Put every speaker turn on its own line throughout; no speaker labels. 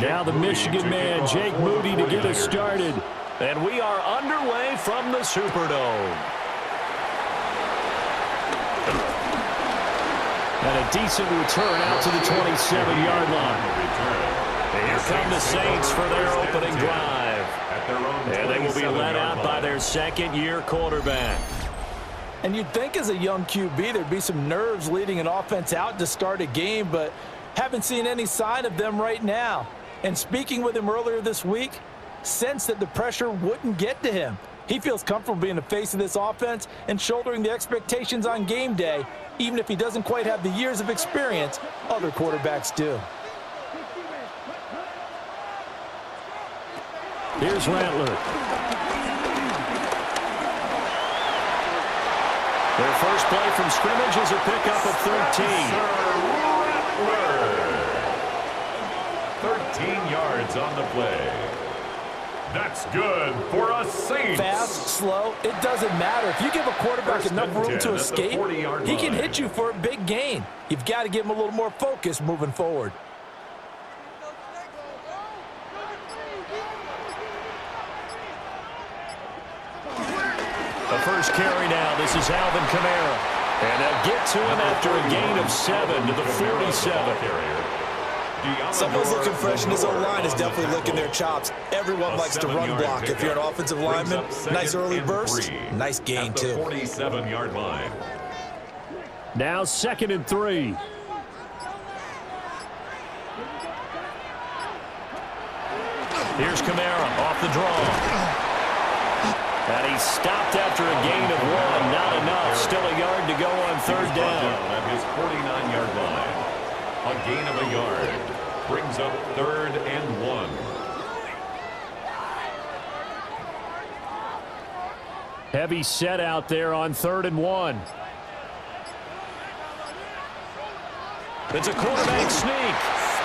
Now the Michigan man, Jake Moody, to get us started.
And we are underway from the Superdome.
And a decent return out to the 27-yard line.
Here come the Saints for their opening drive. And they will be led out by their second-year quarterback.
And you'd think as a young QB there'd be some nerves leading an offense out to start a game, but haven't seen any sign of them right now. And speaking with him earlier this week, sensed that the pressure wouldn't get to him. He feels comfortable being the face of this offense and shouldering the expectations on game day, even if he doesn't quite have the years of experience other quarterbacks do.
Here's Rattler.
Their first play from scrimmage is a pickup of 13.
13 yards on the play. That's good for a Saints.
Fast, slow, it doesn't matter. If you give a quarterback enough room to escape, he can hit you for a big gain. You've got to give him a little more focus moving forward.
The first carry now. This is Alvin Kamara. And they'll get to him after a gain of 7 to the 47.
Someone's looking fresh, and his O-line is definitely licking their chops. Everyone likes to run block. If you're an offensive lineman, nice early burst, nice gain too.
47-yard line.
Now 2nd and 3.
Here's Kamara off the draw. And he stopped after a gain of 1. Not enough. Still a yard to go on third down.
At his 49-yard line. A gain of a yard. Brings up 3rd and 1.
Heavy set out there on 3rd and 1.
It's a quarterback sneak.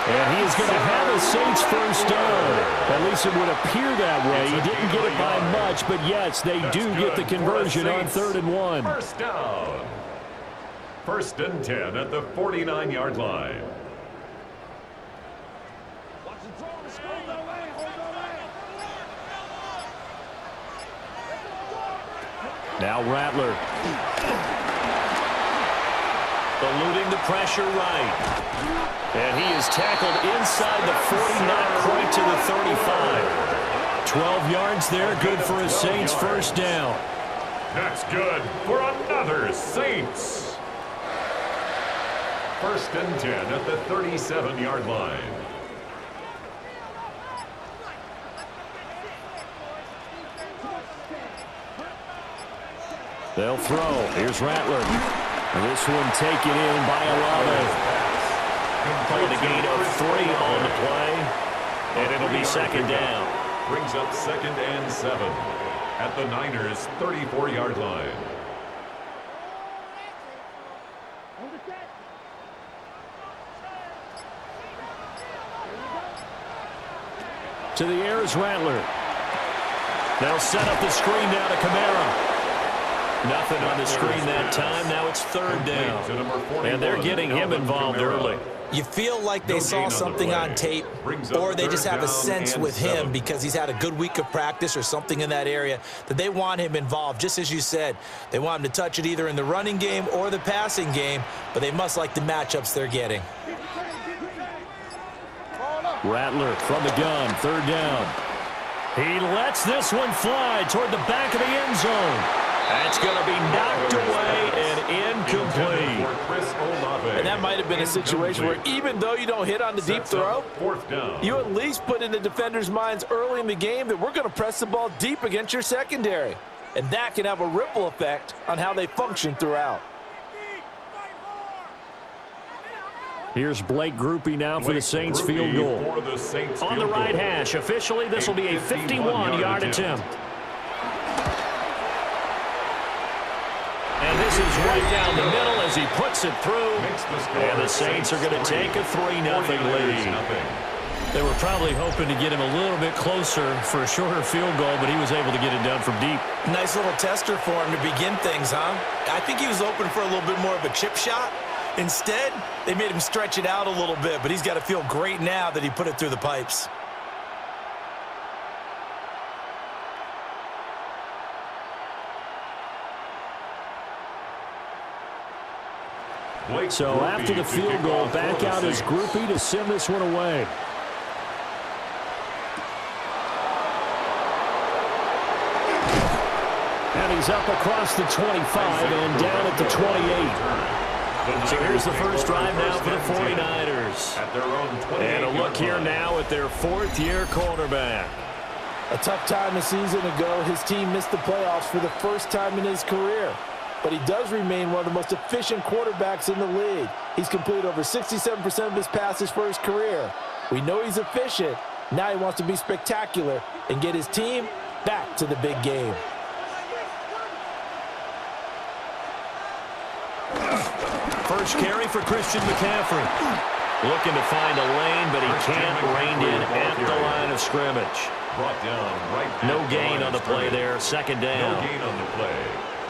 And he is going to have a Saints first down. At least it would appear that way. He didn't get it by much, but yes, they do get the conversion on 3rd and 1.
First down. 1st and 10 at the 49-yard line.
Now Rattler.
Eluding the pressure right. And he is tackled inside the 40, not quite to the 35.
12 yards there, good for a Saints first down.
That's good for another Saints. 1st and 10 at the 37-yard line.
They'll throw. Here's Rattler. This one taken in by Olave.
Calling a gain of 3 on the play. And it'll be 2nd down.
Brings up 2nd and 7 at the Niners' 34-yard line.
To the air is Rattler.
They'll set up the screen now to Kamara. Nothing on the screen that time. Now it's 3rd down. And they're getting him involved early.
You feel like they saw something on tape, or they just have a sense with him because he's had a good week of practice or something in that area that they want him involved. Just as you said, they want him to touch it either in the running game or the passing game, but they must like the matchups they're getting.
Rattler from the gun, 3rd down.
He lets this one fly toward the back of the end zone. That's going to be knocked away and incomplete.
And that might have been a situation where even though you don't hit on the deep throw, you at least put in the defender's minds early in the game that we're going to press the ball deep against your secondary. And that can have a ripple effect on how they function throughout.
Here's Blake Groupie now for the Saints field goal.
On the right hash, officially this will be a 51-yard attempt. And this is right down the middle as he puts it through. And the Saints are going to take a 3-0 lead.
They were probably hoping to get him a little bit closer for a shorter field goal, but he was able to get it done from deep.
Nice little tester for him to begin things, huh? I think he was open for a little bit more of a chip shot. Instead, they made him stretch it out a little bit, but he's got to feel great now that he put it through the pipes.
So after the field goal, back out is Groupie to send this one away. And he's up across the 25 and down at the 28.
So here's the first drive now for the 49ers. And a look here now at their fourth-year quarterback.
A tough time a season ago, his team missed the playoffs for the first time in his career. But he does remain one of the most efficient quarterbacks in the league. He's completed over 67% of his passes for his career. We know he's efficient. Now he wants to be spectacular and get his team back to the big game.
First carry for Christian McCaffrey. Looking to find a lane, but he can't rein in at the line of scrimmage. No gain on the play there. Second down.
No gain on the play.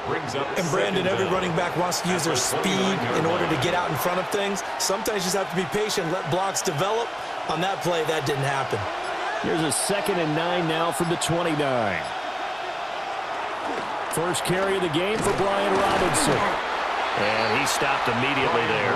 And Brandon, every running back wants to use their speed in order to get out in front of things. Sometimes you just have to be patient, let blocks develop. On that play, that didn't happen.
Here's a 2nd and 9 now from the 29. First carry of the game for Brian Robinson.
And he stopped immediately there.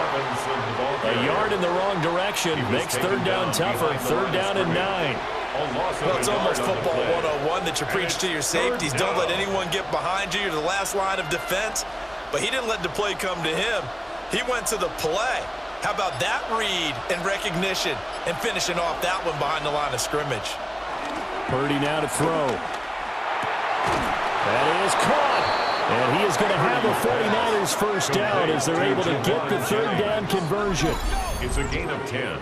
A yard in the wrong direction makes third down tougher. Third down and 9.
Well, it's almost football 101 that you preach to your safeties. Don't let anyone get behind you. You're the last line of defense. But he didn't let the play come to him. He went to the play. How about that read and recognition and finishing off that one behind the line of scrimmage?
Purdy now to throw. That is caught. And he is going to have a 49ers first down as they're able to get the third down conversion.
It's a gain of 10.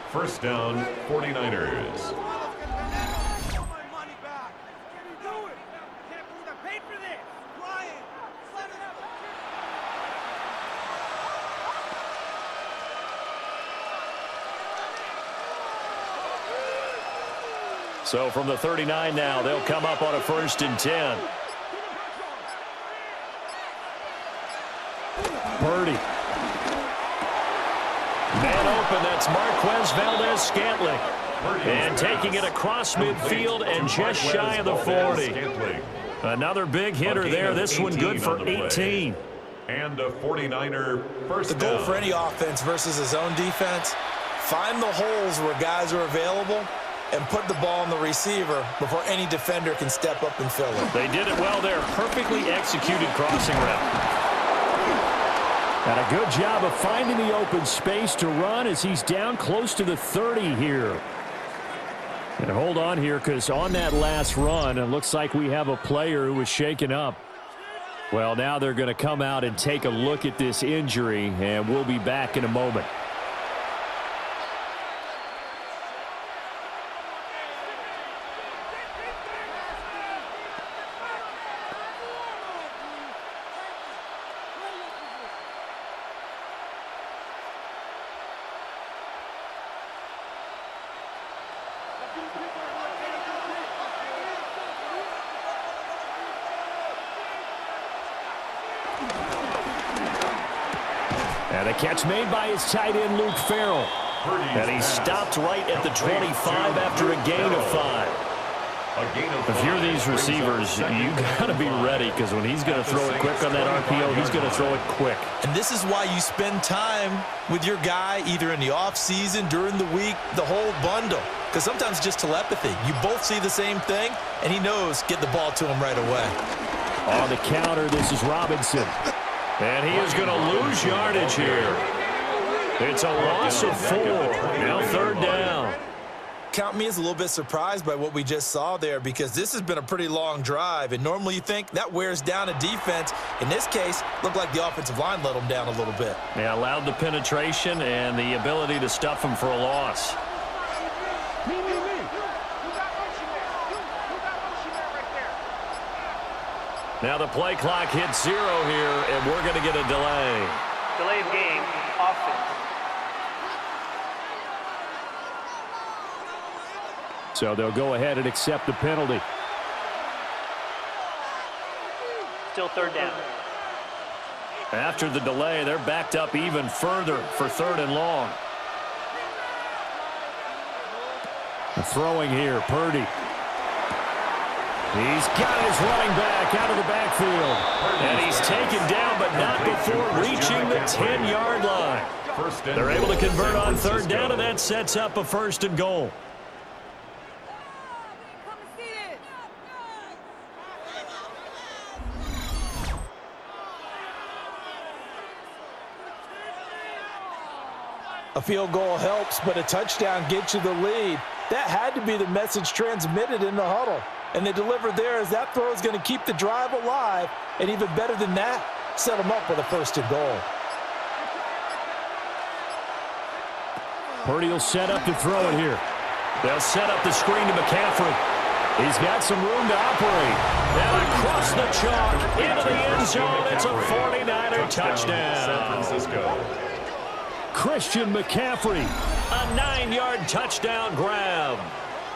First down, 49ers.
So from the 39 now, they'll come up on a 1st and 10.
Purdy.
Man open, that's Marquez Valdez-Scantling. And taking it across midfield and just shy of the 40. Another big hitter there. This one good for 18.
And a 49er first
down. The goal for any offense versus his own defense, find the holes where guys are available and put the ball on the receiver before any defender can step up and fill it.
They did it well there. Perfectly executed crossing route.
And a good job of finding the open space to run as he's down close to the 30 here. And hold on here, because on that last run, it looks like we have a player who was shaken up. Well, now they're going to come out and take a look at this injury, and we'll be back in a moment. And a catch made by his tight end, Luke Farrell.
And he stopped right at the 25 after a gain of 5. If you're these receivers, you got to be ready, because when he's going to throw it quick on that RPO, he's going to throw it quick.
And this is why you spend time with your guy either in the offseason, during the week, the whole bundle. Because sometimes just telepathy. You both see the same thing, and he knows get the ball to him right away.
On the counter, this is Robinson.
And he is going to lose yardage here. It's a loss of 4. Now third down.
Count me as a little bit surprised by what we just saw there, because this has been a pretty long drive, and normally you think that wears down a defense. In this case, looked like the offensive line let them down a little bit.
Yeah, allowed the penetration and the ability to stuff him for a loss. Now the play clock hits 0 here, and we're going to get a delay.
Delay of game, offense.
So they'll go ahead and accept the penalty.
Still third down.
After the delay, they're backed up even further for 3rd and long. Throwing here, Purdy. He's got his running back out of the backfield. And he's taken down, but not before reaching the 10-yard line. They're able to convert on 3rd down, and that sets up a 1st and goal.
A field goal helps, but a touchdown gets you the lead. That had to be the message transmitted in the huddle. And they delivered there as that throw is going to keep the drive alive. And even better than that, set them up with a 1st and goal.
Purdy will set up to throw it here. They'll set up the screen to McCaffrey. He's got some room to operate. And across the chalk into the end zone. It's a 49er touchdown.
San Francisco.
Christian McCaffrey, a 9-yard touchdown grab.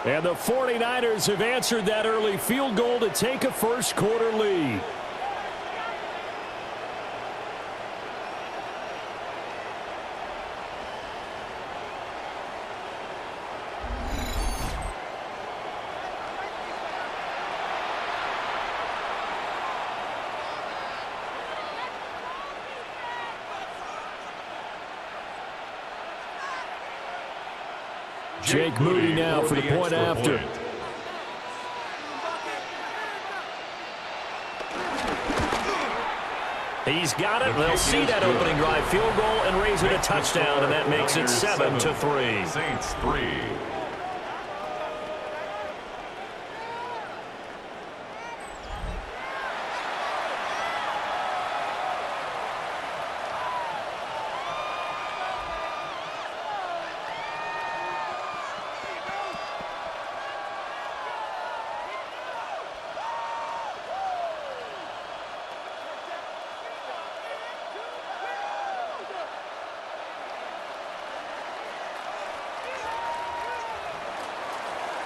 And the 49ers have answered that early field goal to take a first-quarter lead. Jake Moody now for the point after. He's got it. They'll see that opening drive field goal and raise it a touchdown, and that makes it 7-3.
Saints 3.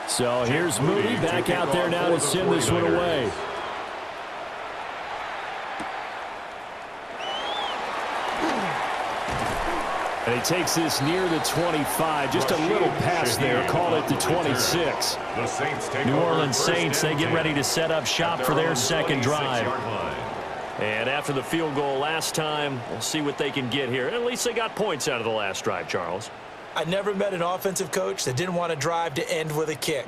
So here's Moody back out there now to send this one away. And he takes this near the 25. Just a little pass there. Call it the 26. New Orleans Saints, they get ready to set up shop for their second drive. And after the field goal last time, we'll see what they can get here. At least they got points out of the last drive, Charles.
I never met an offensive coach that didn't want to drive to end with a kick.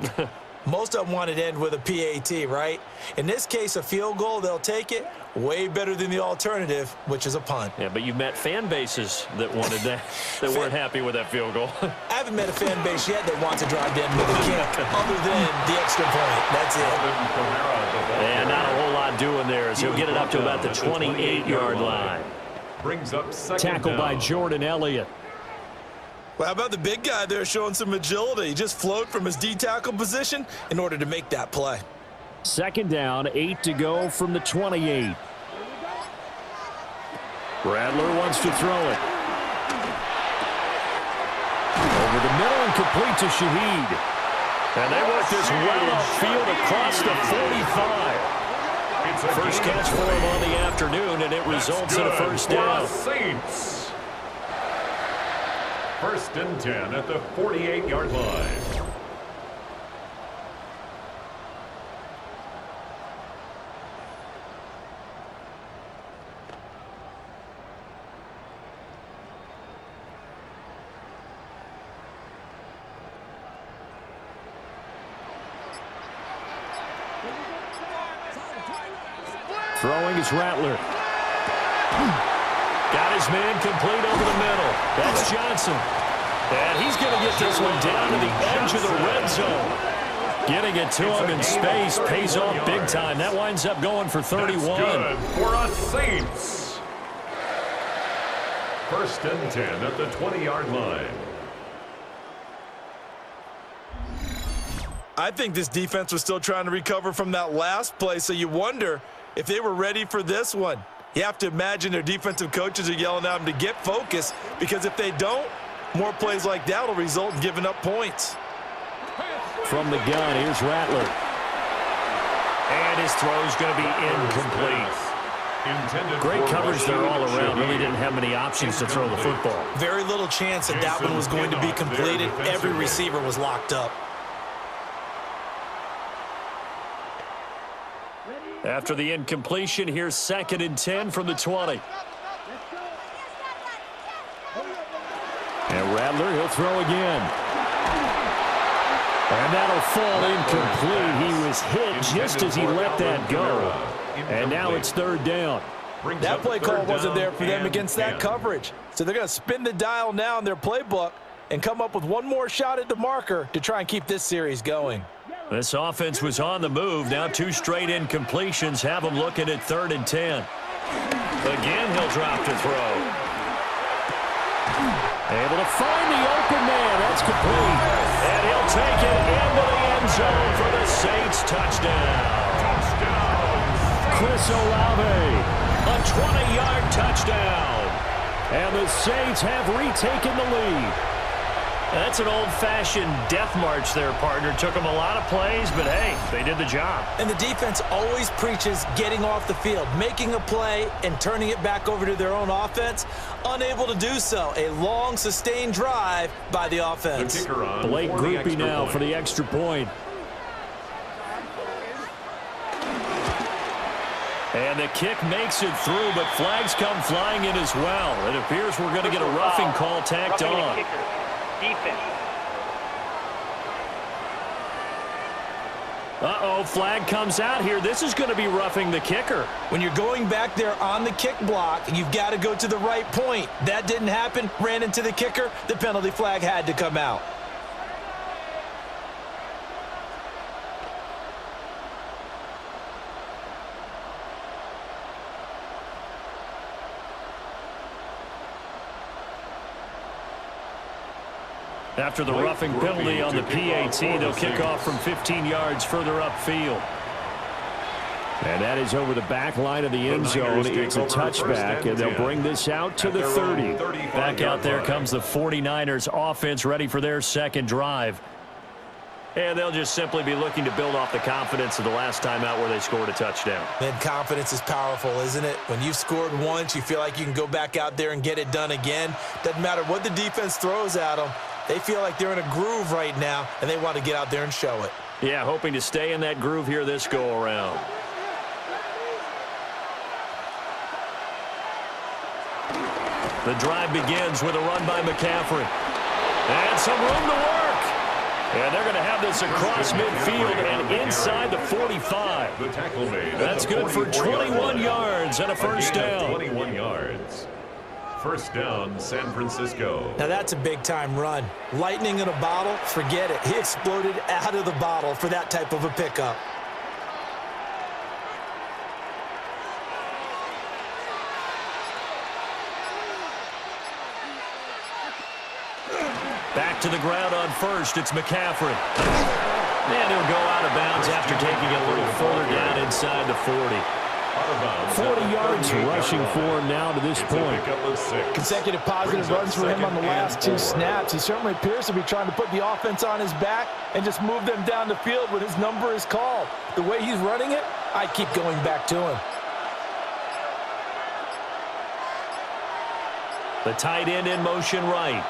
Most of them wanted to end with a PAT, right? In this case, a field goal, they'll take it. Way better than the alternative, which is a punt.
Yeah, but you've met fan bases that wanted that, that weren't happy with that field goal.
I haven't met a fan base yet that wants to drive to end with a kick, other than the extra point. That's it.
And not a whole lot doing there as he'll get it up to about the 28-yard line.
Brings up second
Tackled by
down.
Jordan Elliott.
Well, how about the big guy there showing some agility? He just flowed from his D-tackle position in order to make that play.
Second down, 8 to go from the 28. Rattler wants to throw it. Over the middle and complete to Shaheed. And they work this well upfield across the 45. First catch for him on the afternoon, and it results in a first down.
Saints. First and 10 at the 48-yard line.
Throwing is Rattler. Got his man complete over the middle. That's Johnson. And he's going to get this one down to the edge of the red zone. Getting it to him in space pays off big time. That winds up going for 31.
That's good for us Saints. First and 10 at the 20-yard line.
I think this defense was still trying to recover from that last play, so you wonder if they were ready for this one. You have to imagine their defensive coaches are yelling at them to get focused, because if they don't, more plays like that will result in giving up points.
From the gun, here's Rattler.
And his throw is going to be incomplete.
Great coverage there all around. Really didn't have many options to throw the football.
Very little chance that that one was going to be completed. Every receiver was locked up.
After the incompletion, here's 2nd and 10 from the 20. And Rattler, he'll throw again. And that'll fall incomplete. He was hit just as he let that go. And now it's 3rd down.
That play call wasn't there for them against that coverage. So they're going to spin the dial now in their playbook and come up with one more shot at the marker to try and keep this series going.
This offense was on the move. Now 2 straight incompletions have them looking at 3rd and 10.
Again, he'll drop to throw.
Able to find the open man. That's complete.
And he'll take it into the end zone for the Saints touchdown.
Chris Olave.
A 20-yard touchdown.
And the Saints have retaken the lead.
That's an old-fashioned death march there, partner. Took them a lot of plays, but hey, they did the job.
And the defense always preaches getting off the field, making a play, and turning it back over to their own offense. Unable to do so. A long, sustained drive by the offense.
Blake Groupie now for the extra point. And the kick makes it through, but flags come flying in as well. It appears we're going to get a roughing call tacked on.
Defense.
Uh-oh, flag comes out here. This is going to be roughing the kicker.
When you're going back there on the kick block, you've got to go to the right point. That didn't happen. Ran into the kicker. The penalty flag had to come out.
After the roughing penalty on the PAT, they'll kick off from 15 yards further upfield. And that is over the back line of the end zone. It's a touchback, and they'll bring this out to the 30. Back out there comes the 49ers offense, ready for their 2nd drive.
And they'll just simply be looking to build off the confidence of the last time out where they scored a touchdown.
And confidence is powerful, isn't it? When you've scored once, you feel like you can go back out there and get it done again. Doesn't matter what the defense throws at them. They feel like they're in a groove right now, and they want to get out there and show it.
Yeah, hoping to stay in that groove here this go-around.
The drive begins with a run by McCaffrey. And some room to work. And they're going to have this across midfield and inside the 45. That's good for 21 yards and a first down.
21 yards. First down, San Francisco.
Now that's a big-time run. Lightning in a bottle, forget it. He exploded out of the bottle for that type of a pickup.
Back to the ground on first. It's McCaffrey. And he'll go out of bounds after taking it a little further down inside the 40. 40 yards rushing for him now to this point.
Consecutive positive runs for him on the last 2 snaps. He certainly appears to be trying to put the offense on his back and just move them down the field when his number is called. The way he's running it, I keep going back to him.
The tight end in motion right.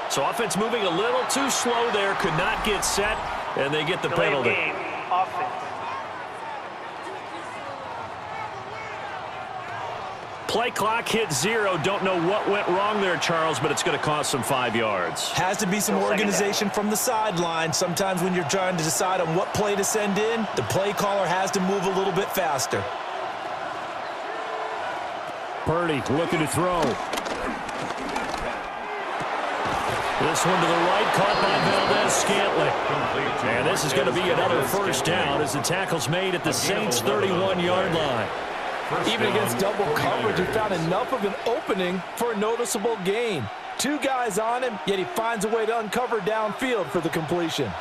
So offense moving a little too slow there. Could not get set, and they get the penalty.
Game. Offense.
Play clock hit 0. Don't know what went wrong there, Charles, but it's going to cost them 5 yards.
Has to be some organization from the sideline. Sometimes when you're trying to decide on what play to send in, the play caller has to move a little bit faster.
Purdy looking to throw. This one to the right, caught by Valdez-Scantling. And this is going to be another first down as the tackle's made at the Saints' 31-yard line.
Even against double coverage, he found enough of an opening for a noticeable gain. 2 guys on him, yet he finds a way to uncover downfield for the completion.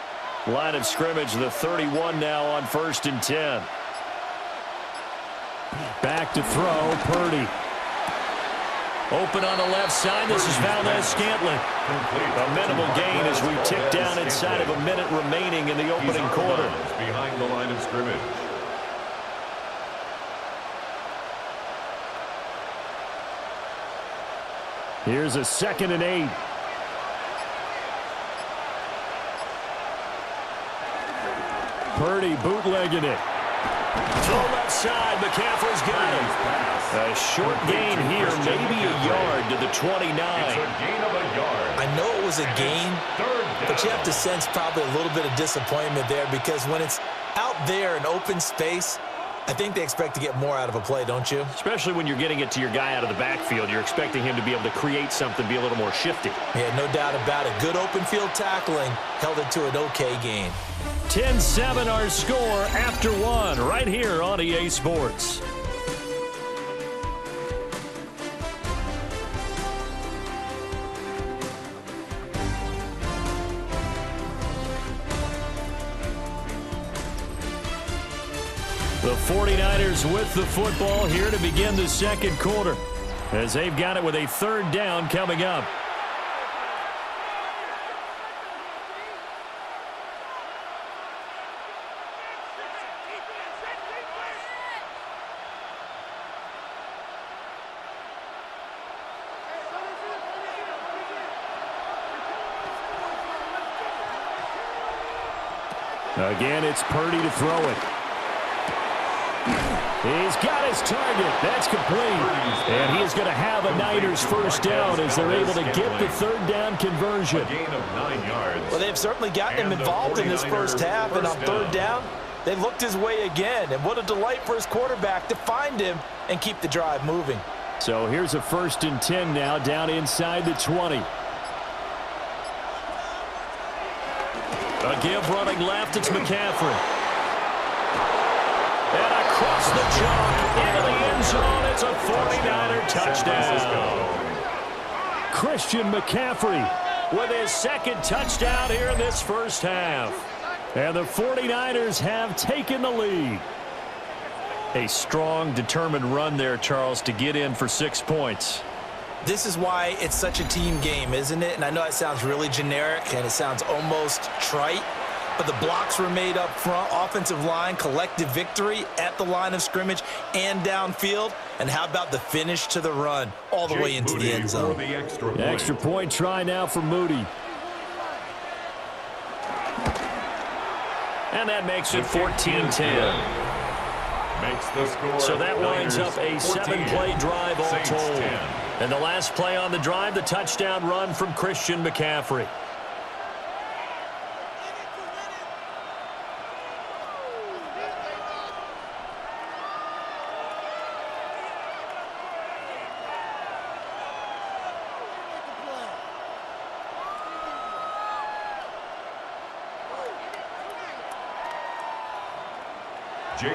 Line of scrimmage, the 31 now on 1st and 10. Back to throw, Purdy. Open on the left side. This is Valdez-Scantling. A minimal gain as we tick down inside of a minute remaining in the opening quarter.
Behind the line of scrimmage.
Here's a 2nd and 8. Purdy bootlegging it.
Throw left side. McCaffrey's got him. A short gain here, maybe a yard to the 29.
It's a gain of a yard.
I know it was a gain, but you have to sense probably a little bit of disappointment there because when it's out there in open space, I think they expect to get more out of a play, don't you?
Especially when you're getting it to your guy out of the backfield. You're expecting him to be able to create something, be a little more shifty.
Yeah, no doubt about it. Good open field tackling held it to an okay gain.
10-7 our score after 1 right here on EA Sports. The 49ers with the football here to begin the second quarter as they've got it with a 3rd down coming up. Again, it's Purdy to throw it. He's got his target. That's complete. And he is going to have a Niners first down as they're able to get the 3rd down conversion.
A gain of 9 yards.
Well, they've certainly gotten him involved in this first half, and on 3rd down, they looked his way again. And what a delight for his quarterback to find him and keep the drive moving.
So here's a 1st and 10 now down inside the 20.
A give running left. It's McCaffrey. And across the chalk into the end zone. It's a 49er touchdown.
Christian McCaffrey
With his 2nd touchdown here in this first half.
And the 49ers have taken the lead.
A strong, determined run there, Charles, to get in for 6 points.
This is why it's such a team game, isn't it? And I know it sounds really generic and it sounds almost trite, but the blocks were made up front, offensive line, collective victory at the line of scrimmage and downfield. And how about the finish to the run all the way into the end zone?
The
extra point try now for Moody.
And that makes it 14-10. So that winds up a 7-play drive all told. And the last play on the drive, the touchdown run from Christian McCaffrey.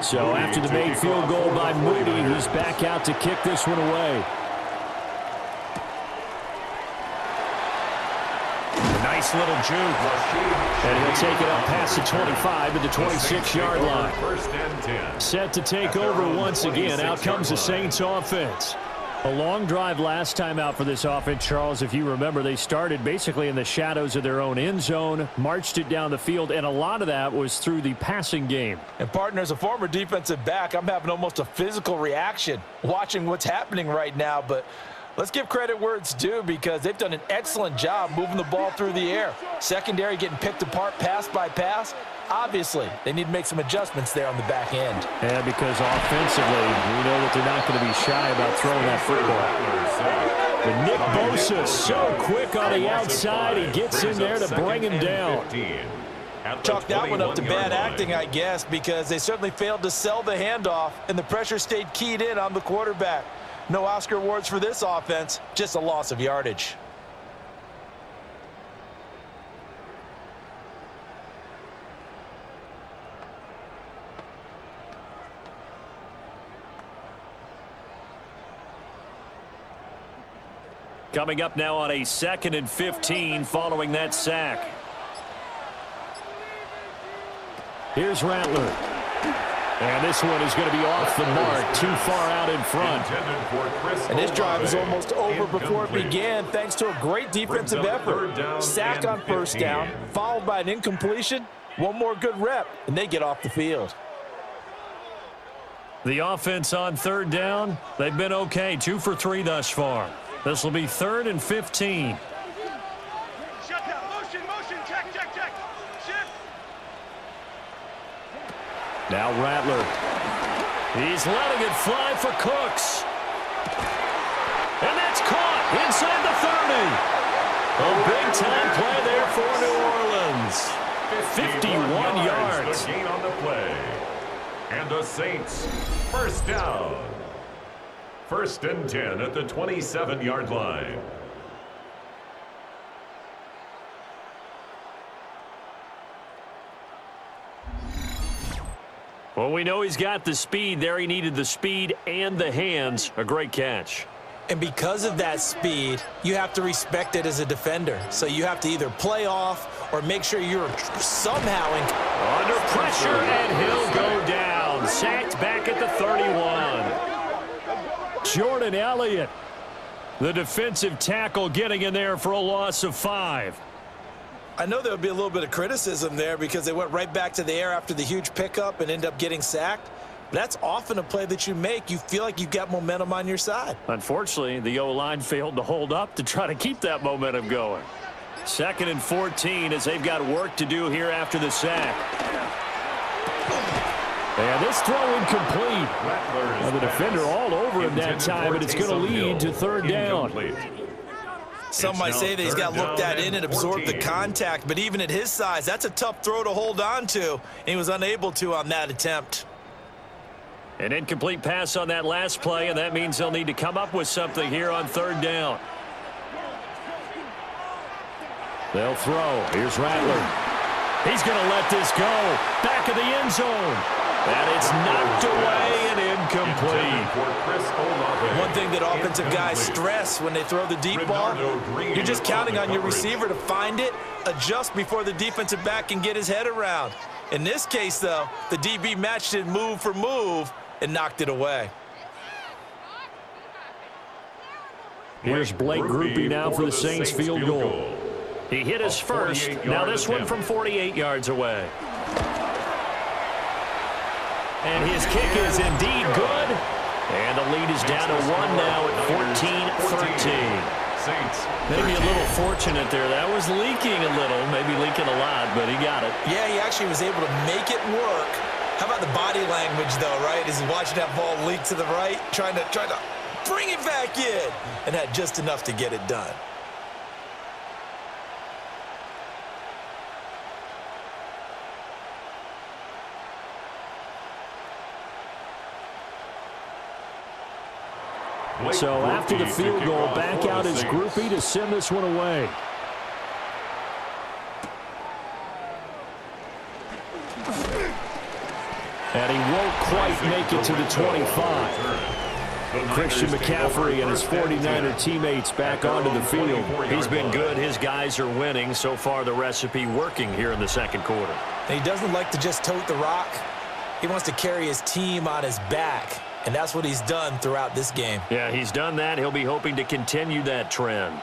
So after the made field goal by Moody, he's back out to kick this one away.
A nice little juke.
And he'll take it up past the 25 to the 26-yard line.
1st and 10.
Set to take over once again. Out comes the Saints offense. A long drive last time out for this offense, Charles. If you remember, they started basically in the shadows of their own end zone, marched it down the field, and a lot of that was through the passing game.
And, partner, as a former defensive back, I'm having almost a physical reaction watching what's happening right now. But let's give credit where it's due because they've done an excellent job moving the ball through the air. Secondary getting picked apart pass by pass. Obviously, they need to make some adjustments there on the back end.
Yeah, because offensively, we know that they're not going to be shy about throwing that football. But Nick Bosa so quick on the outside. He gets in there to bring him down.
Chalk that one up to bad acting, I guess, because they certainly failed to sell the handoff, and the pressure stayed keyed in on the quarterback. No Oscar awards for this offense, just a loss of yardage.
Coming up now on a 2nd and 15 following that sack.
Here's Rattler. And this one is going to be off the mark, too far out in front.
And this drive is almost over before it began thanks to a great defensive effort. Sack on 1st down, followed by an incompletion. One more good rep, and they get off the field.
The offense on 3rd down, they've been okay, 2 for 3 thus far. This will be 3rd and 15.
Shut down. Motion. Check. Shift.
Now Rattler. He's letting it fly for Cooks. And that's caught inside the 30. A big-time play there for New Orleans. 51 yards.
The gain on the play. And the Saints, first down. 1st and 10 at the 27-yard line.
Well, we know he's got the speed there. He needed the speed and the hands. A great catch.
And because of that speed, you have to respect it as a defender. So you have to either play off or make sure you're somehow
under pressure, and he'll go down. Sacked back at the 31. Jordan Elliott, the defensive tackle, getting in there for a loss of 5.
I know there'll be a little bit of criticism there because they went right back to the air after the huge pickup and ended up getting sacked. That's often a play that you make. You feel like you've got momentum on your side.
Unfortunately, the O-line failed to hold up to try to keep that momentum going. 2nd and 14 as they've got work to do here after the sack. And this throw incomplete. Well, the defender all over him that time, and it's going to lead to 3rd down.
Some might say that he's got looked at in and absorbed the contact, but even at his size, that's a tough throw to hold on to, and he was unable to on that attempt.
An incomplete pass on that last play, and that means they'll need to come up with something here on 3rd down. They'll throw. Here's Rattler. He's going to let this go. Back of the end zone. And it's knocked away and incomplete.
One thing that offensive guys stress when they throw the deep ball, you're just counting on your receiver to find it, adjust before the defensive back can get his head around. In this case, though, the DB matched it move for move and knocked it away.
Here's Blake Groupie now for the Saints field goal. He hit his first. Now this one from 48 yards away. And his kick is indeed good. And the lead is down to 1 now at 14-13. Maybe a little fortunate there. That was leaking a little, maybe leaking a lot, but he got it.
Yeah, he actually was able to make it work. How about the body language, though, right? As he's watching that ball leak to the right, trying to bring it back in, and had just enough to get it done.
So after the field goal, back out is Groupie to send this one away. And he won't quite make it to the 25. Christian McCaffrey and his 49er teammates back onto the field. He's been good. His guys are winning. So far, the recipe working here in the 2nd quarter.
And he doesn't like to just tote the rock. He wants to carry his team on his back. And that's what he's done throughout this game.
Yeah, he's done that. He'll be hoping to continue that trend.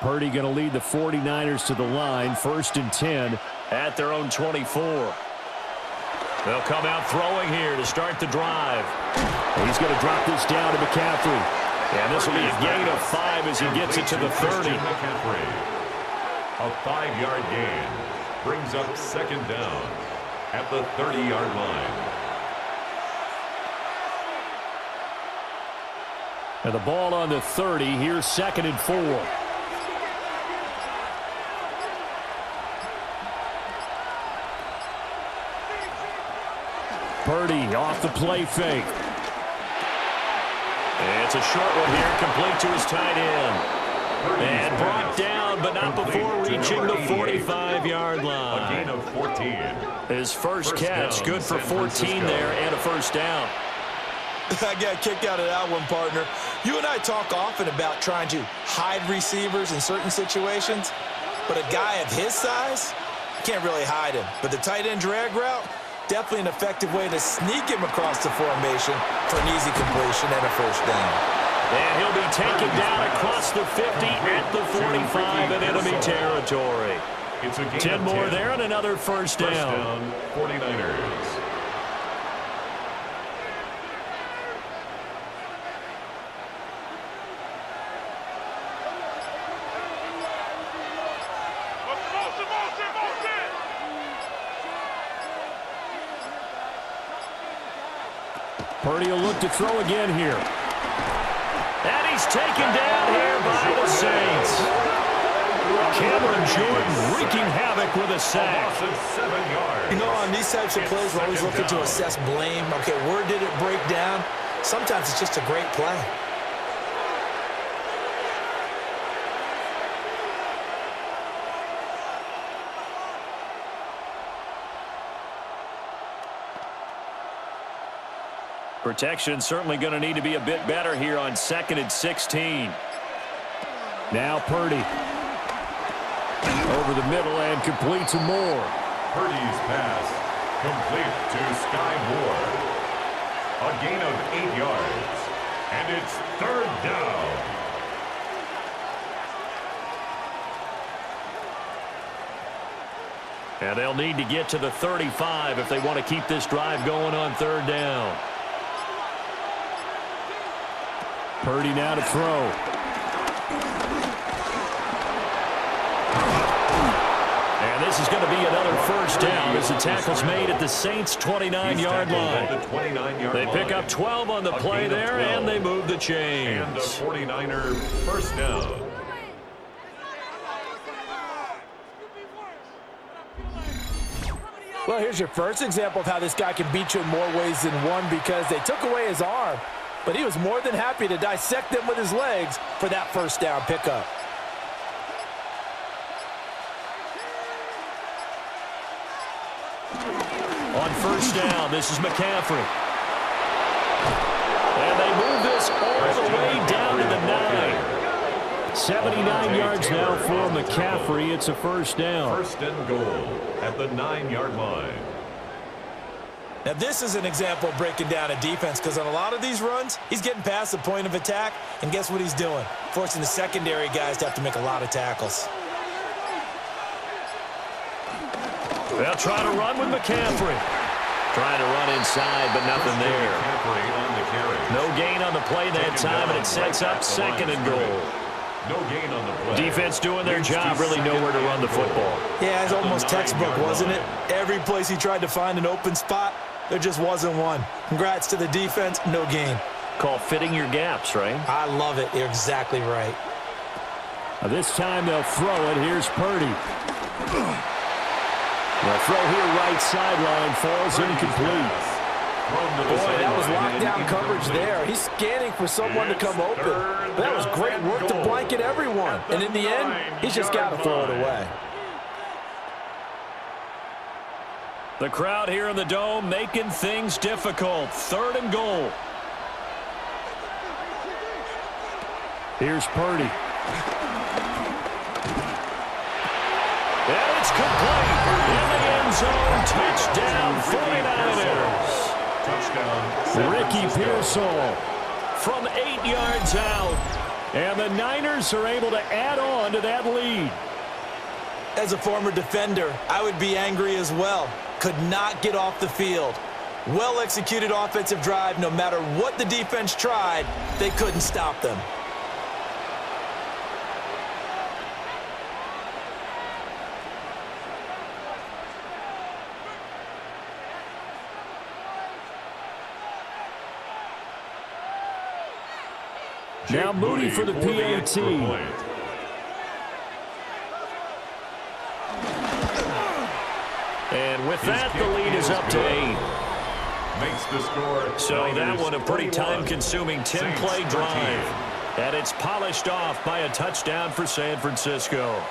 Purdy going to lead the 49ers to the line. 1st and 10 at their own 24. They'll come out throwing here to start the drive. He's going to drop this down to McCaffrey. And this will be a gain of 5 as he gets it to the 30.
A 5-yard gain brings up 2nd down at the 30-yard line.
And the ball on the 30. Here's 2nd and 4. Purdy off the play fake. It's a short one here, complete to his tight end. And brought down, but not before reaching the 45-yard line.
A gain of 14.
His first catch, good for 14 there, and a 1st down.
I got kicked out of that one, partner. You and I talk often about trying to hide receivers in certain situations, but a guy of his size, you can't really hide him. But the tight end drag route, definitely an effective way to sneak him across the formation for an easy completion and a 1st down.
And he'll be taken down across the 50 at the 45 in enemy territory. 10 more there and another 1st down.
49ers.
Purdy will look to throw again here.
And he's taken down here by the Saints. Cameron Jordan wreaking havoc with a sack.
7 yards.
You know, on these types of plays, we're always looking to assess blame. Okay, where did it break down? Sometimes it's just a great play.
Protection certainly going to need to be a bit better here on 2nd and 16. Now Purdy. Over the middle and complete to Moore.
Purdy's pass complete to Sky Moore. A gain of 8 yards. And it's 3rd down.
And they'll need to get to the 35 if they want to keep this drive going on 3rd down. Purdy now to throw. And this is going to be another 1st down as the tackle's made at the Saints' 29-yard line. They pick up 12 on the play there, and they move the chains.
And a 49er 1st down.
Well, here's your first example of how this guy can beat you in more ways than one, because they took away his arm, but he was more than happy to dissect them with his legs for that 1st down pickup.
On 1st down, this is McCaffrey. And they move this all the way down to the 9. 79 yards now for McCaffrey. It's a 1st down.
1st and goal at the 9-yard line.
Now, this is an example of breaking down a defense, because on a lot of these runs, he's getting past the point of attack, and guess what he's doing? Forcing the secondary guys to have to make a lot of tackles.
They'll try to run with McCaffrey. Trying to run inside, but nothing there. No gain on the play that time, and it sets up 2nd and goal.
No gain on the play.
Defense doing their job, really nowhere to run the football.
Yeah, it's almost textbook, wasn't it? Every place he tried to find an open spot, there just wasn't one. Congrats to the defense, no gain.
Call fitting your gaps, right?
I love it. You're exactly right.
Now this time they'll throw it. Here's Purdy. The throw here, right sideline, falls incomplete.
Boy, that was lockdown coverage there. He's scanning for someone to come open. But that was great work to blanket everyone. And in the end, he's just got to throw it away.
The crowd here in the Dome making things difficult. 3rd and goal. Here's Purdy. And it's complete. In the end zone, touchdown 49ers.
Touchdown.
Ricky Pearsall from 8 yards out. And the Niners are able to add on to that lead.
As a former defender, I would be angry as well. Could not get off the field. Well-executed offensive drive. No matter what the defense tried, they couldn't stop them.
Now Moody for the PAT. And with that, the lead is up to 8.
Makes the score.
So that one a pretty time-consuming 10-play drive. And it's polished off by a touchdown for San Francisco.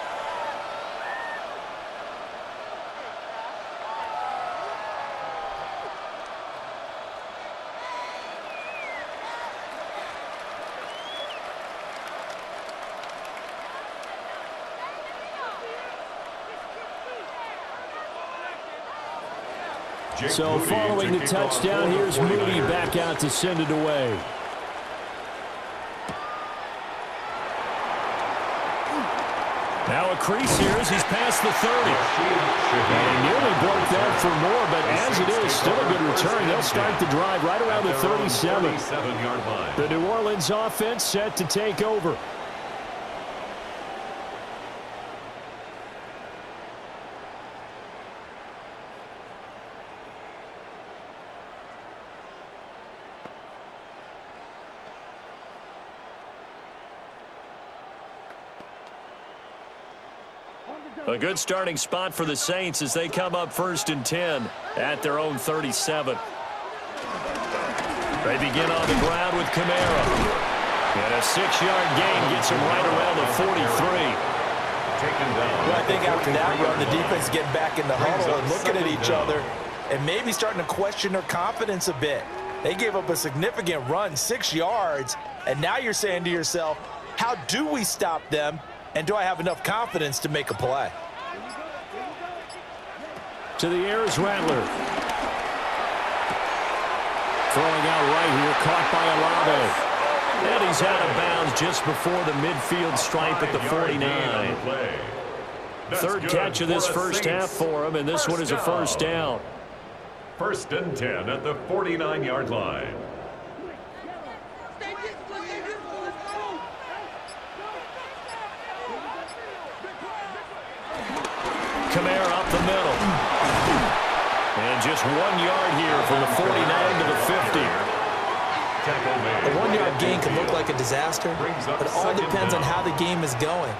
So following the touchdown, here's Moody back out to send it away. Now a crease here as he's past the 30. And he nearly broke that for more, but as it is, still a good return. They'll start the drive right around the 37. The New Orleans offense set to take over.
A good starting spot for the Saints as they come up 1st and 10 at their own 37. They begin on the ground with Kamara. And a 6-yard gain gets him right around the 43.
Well, I think after that run, the defense getting back in the huddle and looking at each other and maybe starting to question their confidence a bit. They gave up a significant run, 6 yards, and now you're saying to yourself, how do we stop them, and do I have enough confidence to make a play?
To the air is Rattler. Throwing out right here, caught by Olave.
And he's out of bounds just before the midfield stripe at the 49. Third catch of this first half for him, and this one is a first down.
1st and 10 at the 49-yard line.
Kamara up the middle. And just 1 yard here from the 49 to the 50.
A 1-yard gain can look like a disaster, but it all depends on how the game is going.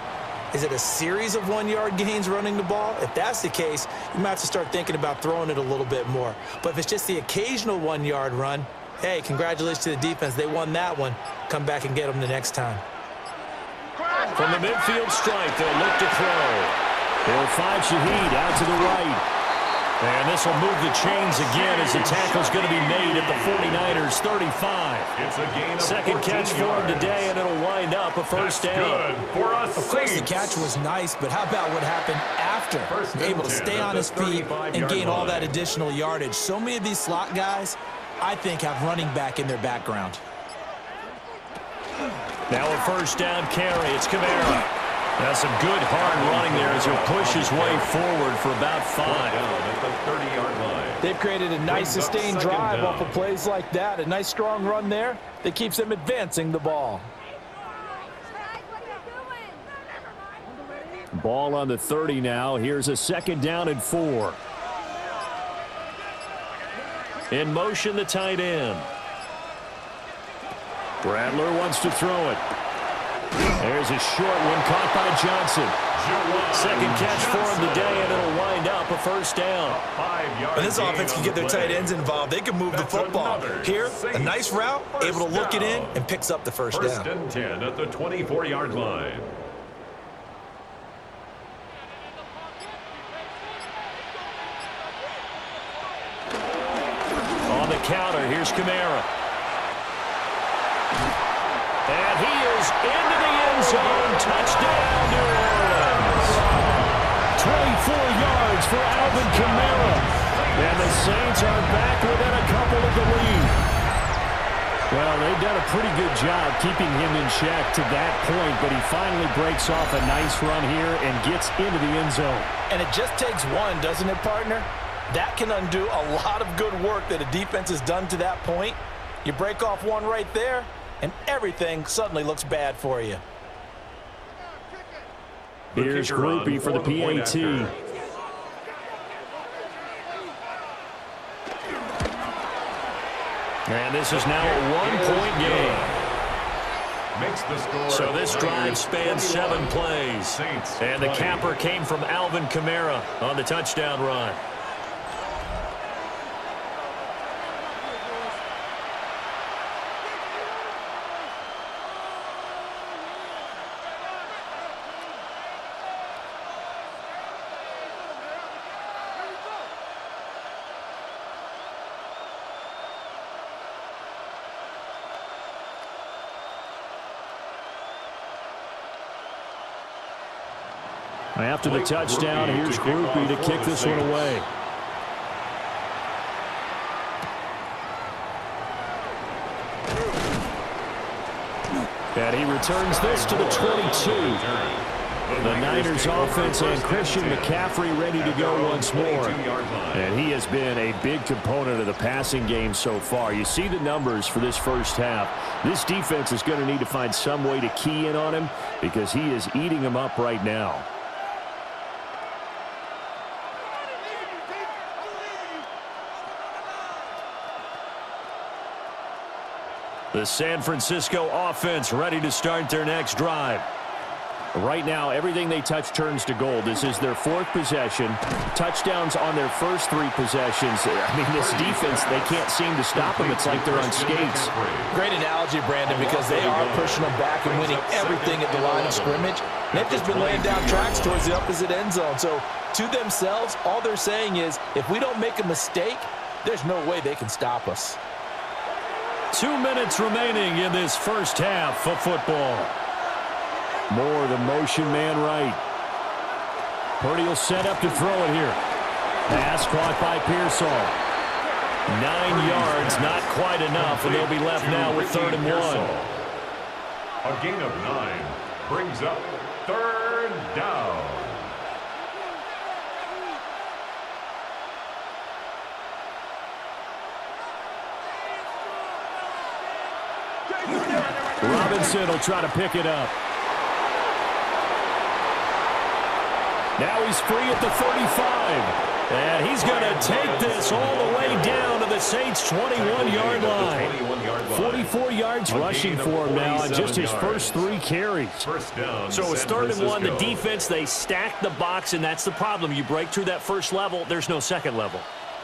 Is it a series of 1-yard gains running the ball? If that's the case, you might have to start thinking about throwing it a little bit more. But if it's just the occasional 1-yard run, hey, congratulations to the defense. They won that one. Come back and get them the next time.
From the midfield stripe, they'll look to throw.
They'll find Shaheed out to the right.
And this will move the chains again as the tackle's going to be made at the 49ers' 35.
It's a gain of
Second catch for him today, and it'll wind up a first down.
Of course, the catch was nice, but how about what happened after? Able to stay on his feet and gain all that additional yardage. So many of these slot guys, I think, have running back in their background.
Now a first down carry. It's Kamara. That's some good hard running there as he'll push his way forward for about 5.
At the 30-yard line.
They've created a nice sustained drive off of plays like that. A nice strong run there that keeps them advancing the ball.
Ball on the 30 now. Here's a 2nd down and 4.
In motion, the tight end.
Rattler wants to throw it. There's a short one caught by Johnson.
Second catch for him today, and it'll wind up a first down.
And this offense can get their tight ends involved. They can move the football. Here, a nice route, able to look it in, and picks up the first down.
1st and 10 at the 24-yard line.
On the counter, here's Kamara. And he is into the end zone. Touchdown, New Orleans.
24 yards for Alvin Kamara. And the Saints are back within a couple of the lead. Well, they've done a pretty good job keeping him in check to that point, but he finally breaks off a nice run here and gets into the end zone.
And it just takes one, doesn't it, partner? That can undo a lot of good work that a defense has done to that point. You break off one right there, and everything suddenly looks bad for you.
Here's Groupie for the PAT.
And this is now a one-point game.
Makes the score.
So this drive spans 7 plays. And the capper came from Alvin Kamara on the touchdown run.
After the touchdown, here's Groupie to kick this one away. And he returns this to the 22. The Niners offense and Christian McCaffrey ready to go once more. And he has been a big component of the passing game so far. You see the numbers for this first half. This defense is going to need to find some way to key in on him because he is eating them up right now. The San Francisco offense ready to start their next drive. Right now, everything they touch turns to gold. This is their 4th possession. Touchdowns on their first 3 possessions. I mean, this defense, they can't seem to stop them. It's like they're on skates.
Great analogy, Brandon, because they are pushing them back and winning everything at the line of scrimmage. They've just been laying down tracks towards the opposite end zone. So, to themselves, all they're saying is, if we don't make a mistake, there's no way they can stop us.
2 minutes remaining in this first half of football. More the motion man right. Purdy will set up to throw it here. Pass caught by Pearsall. 9 yards, not quite enough, and they'll be left now with 3rd and 1.
A gain of 9 brings up 3rd down.
Robinson will try to pick it up. Now he's free at the 35. And he's going to take this all the way down to the Saints' 21-yard line. 44 yards rushing for him now on just his first 3 carries.
So it's 3rd and 1. The defense, they stack the box, and that's the problem. You break through that first level, there's no second level.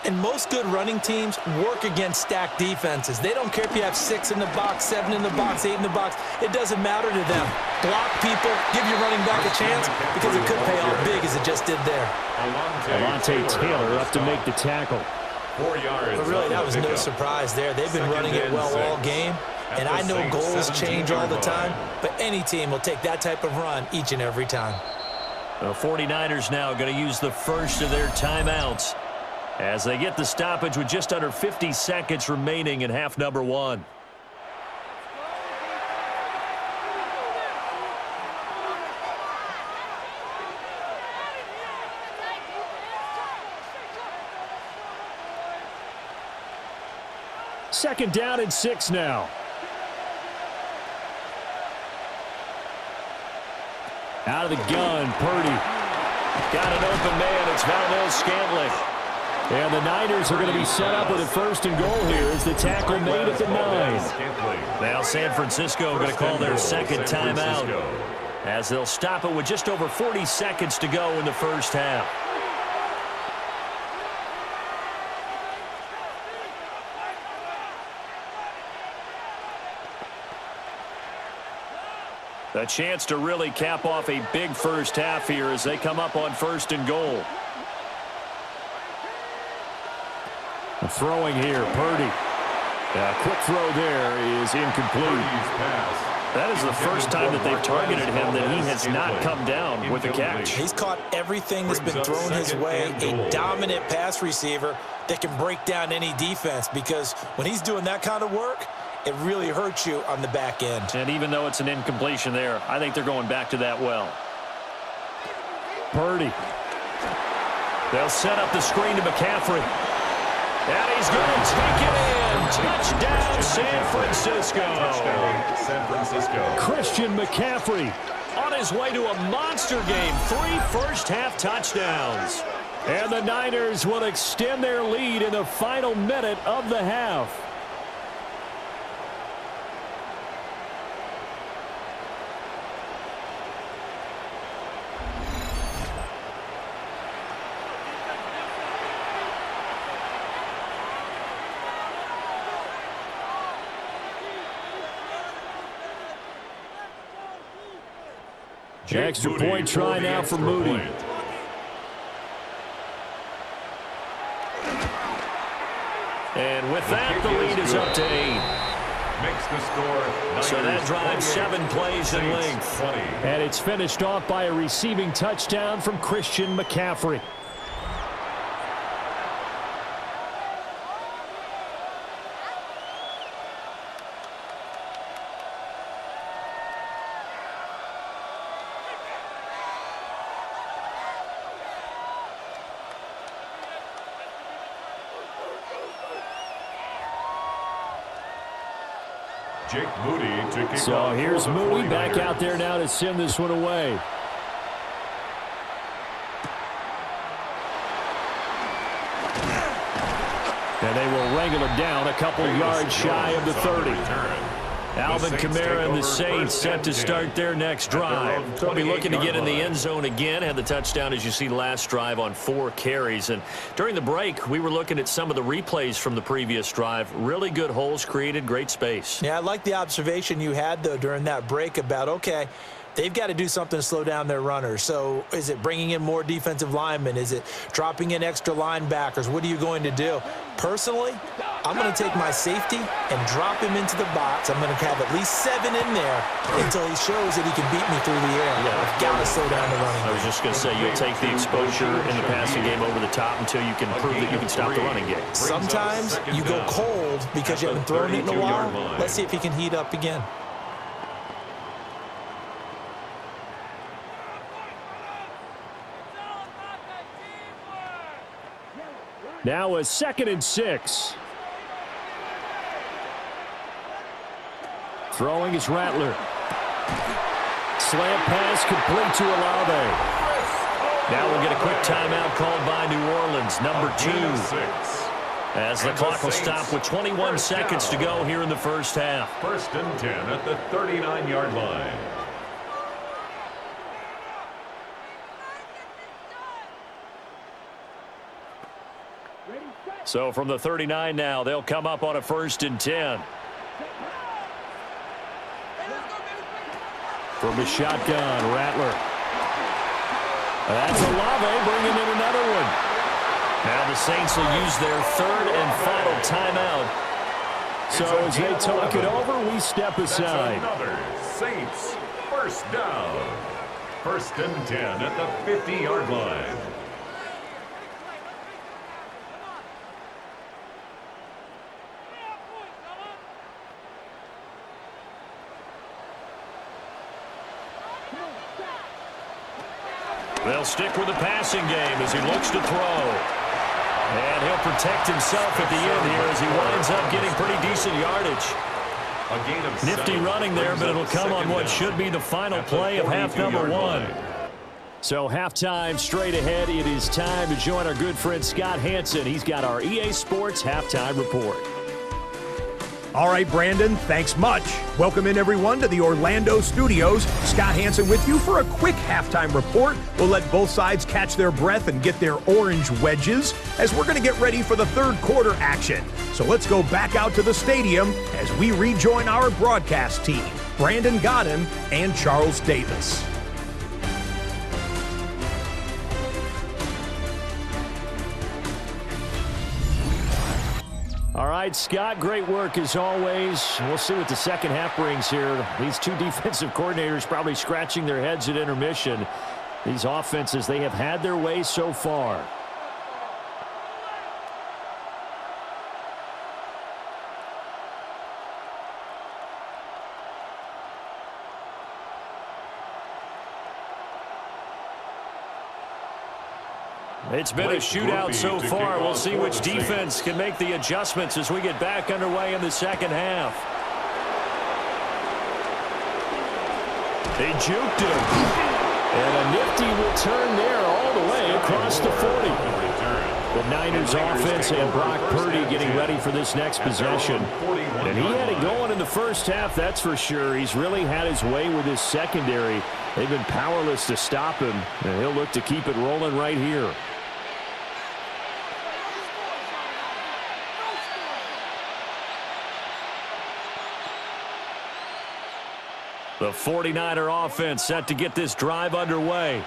And most good running teams work against stacked defenses. They don't care if you have 6 in the box, 7 in the box, 8 in the box. It doesn't matter to them. Block people, give your running back a chance, because it could pay off big as it just did there.
Alontae Taylor up to make the tackle.
4 yards.
But really, that was no surprise there. They've been running it well all game. And I know goals change all the time, but any team will take that type of run each and every time.
The 49ers now going to use the first of their timeouts as they get the stoppage with just under 50 seconds remaining in half number 1.
Second down and 6 now. Out of the gun, Purdy.
Got an open man. It's Valdez-Scantling.
And the Niners are going to be set up with a 1st and goal here as the tackle made at the 9.
Now San Francisco going to call their second timeout as they'll stop it with just over 40 seconds to go in the first half. A chance to really cap off a big first half here as they come up on 1st and goal.
Throwing here, Purdy. A quick throw there is incomplete.
That is the first time that they've targeted him that he has not come down with a catch.
He's caught everything that's been thrown his way. A dominant pass receiver that can break down any defense, because when he's doing that kind of work, it really hurts you on the back end.
And even though it's an incompletion there, I think they're going back to that well.
Purdy.
They'll set up the screen to McCaffrey. And he's going to take it in. Touchdown, San Francisco.
Christian McCaffrey
on his way to a monster game. 3 first-half touchdowns.
And the Niners will extend their lead in the final minute of the half. Extra point try now for Moody.
And with that, the lead is up to 8.
Makes the score.
So that drives 7 plays in length.
And it's finished off by a receiving touchdown from Christian McCaffrey. So here's Moody back out there now to send this one away. And they will wrangle him down a couple yards shy of the 30. Alvin Kamara and the Saints set to start their next drive.
They'll be looking to get in the end zone again. Had the touchdown, as you see, last drive on 4 carries. And during the break, we were looking at some of the replays from the previous drive. Really good holes created, great space.
Yeah, I like the observation you had, though, during that break about, okay, they've got to do something to slow down their runners. So is it bringing in more defensive linemen? Is it dropping in extra linebackers? What are you going to do? Personally, I'm going to take my safety and drop him into the box. I'm going to have at least 7 in there until he shows that he can beat me through the air. I've got to slow down the running.
I was just going to say, you'll take the exposure in the passing game over the top until you can prove that you can stop the running game.
Sometimes you go cold because you haven't thrown it in a while. Let's see if he can heat up again.
Now a 2nd and 6. Throwing is Rattler. Slant pass complete to Olave. Now we'll get a quick timeout called by New Orleans, number 2. As the clock will stop with 21 seconds to go here in the first half.
1st and 10 at the 39-yard line.
So from the 39 now, they'll come up on a 1st and 10. From the shotgun, Rattler. That's Olave bringing in another one. Now the Saints will use their 3rd and final timeout. So as they talk it over, we step aside.
That's another Saints 1st down. 1st and 10 at the 50-yard line.
They'll stick with the passing game as he looks to throw. And he'll protect himself at the end here as he winds up getting pretty decent yardage. Nifty running there, but it'll come on what should be the final play of half number 1. So halftime straight ahead. It is time to join our good friend Scott Hanson. He's got our EA Sports halftime report.
All right, Brandon, thanks much. Welcome in, everyone, to the Orlando studios. Scott Hanson with you for a quick halftime report. We'll let both sides catch their breath and get their orange wedges as we're going to get ready for the 3rd quarter action. So let's go back out to the stadium as we rejoin our broadcast team, Brandon Godden and Charles Davis.
All right, Scott, great work as always. We'll see what the second half brings here. These 2 defensive coordinators probably scratching their heads at intermission. These offenses, they have had their way so far. It's been a shootout so far. We'll see which defense can make the adjustments as we get back underway in the second half. They juked him. And a nifty return there all the way across the 40. The Niners offense and Brock Purdy getting ready for this next possession. And he had it going in the first half, that's for sure. He's really had his way with his secondary. They've been powerless to stop him. And he'll look to keep it rolling right here. The 49er offense set to get this drive underway.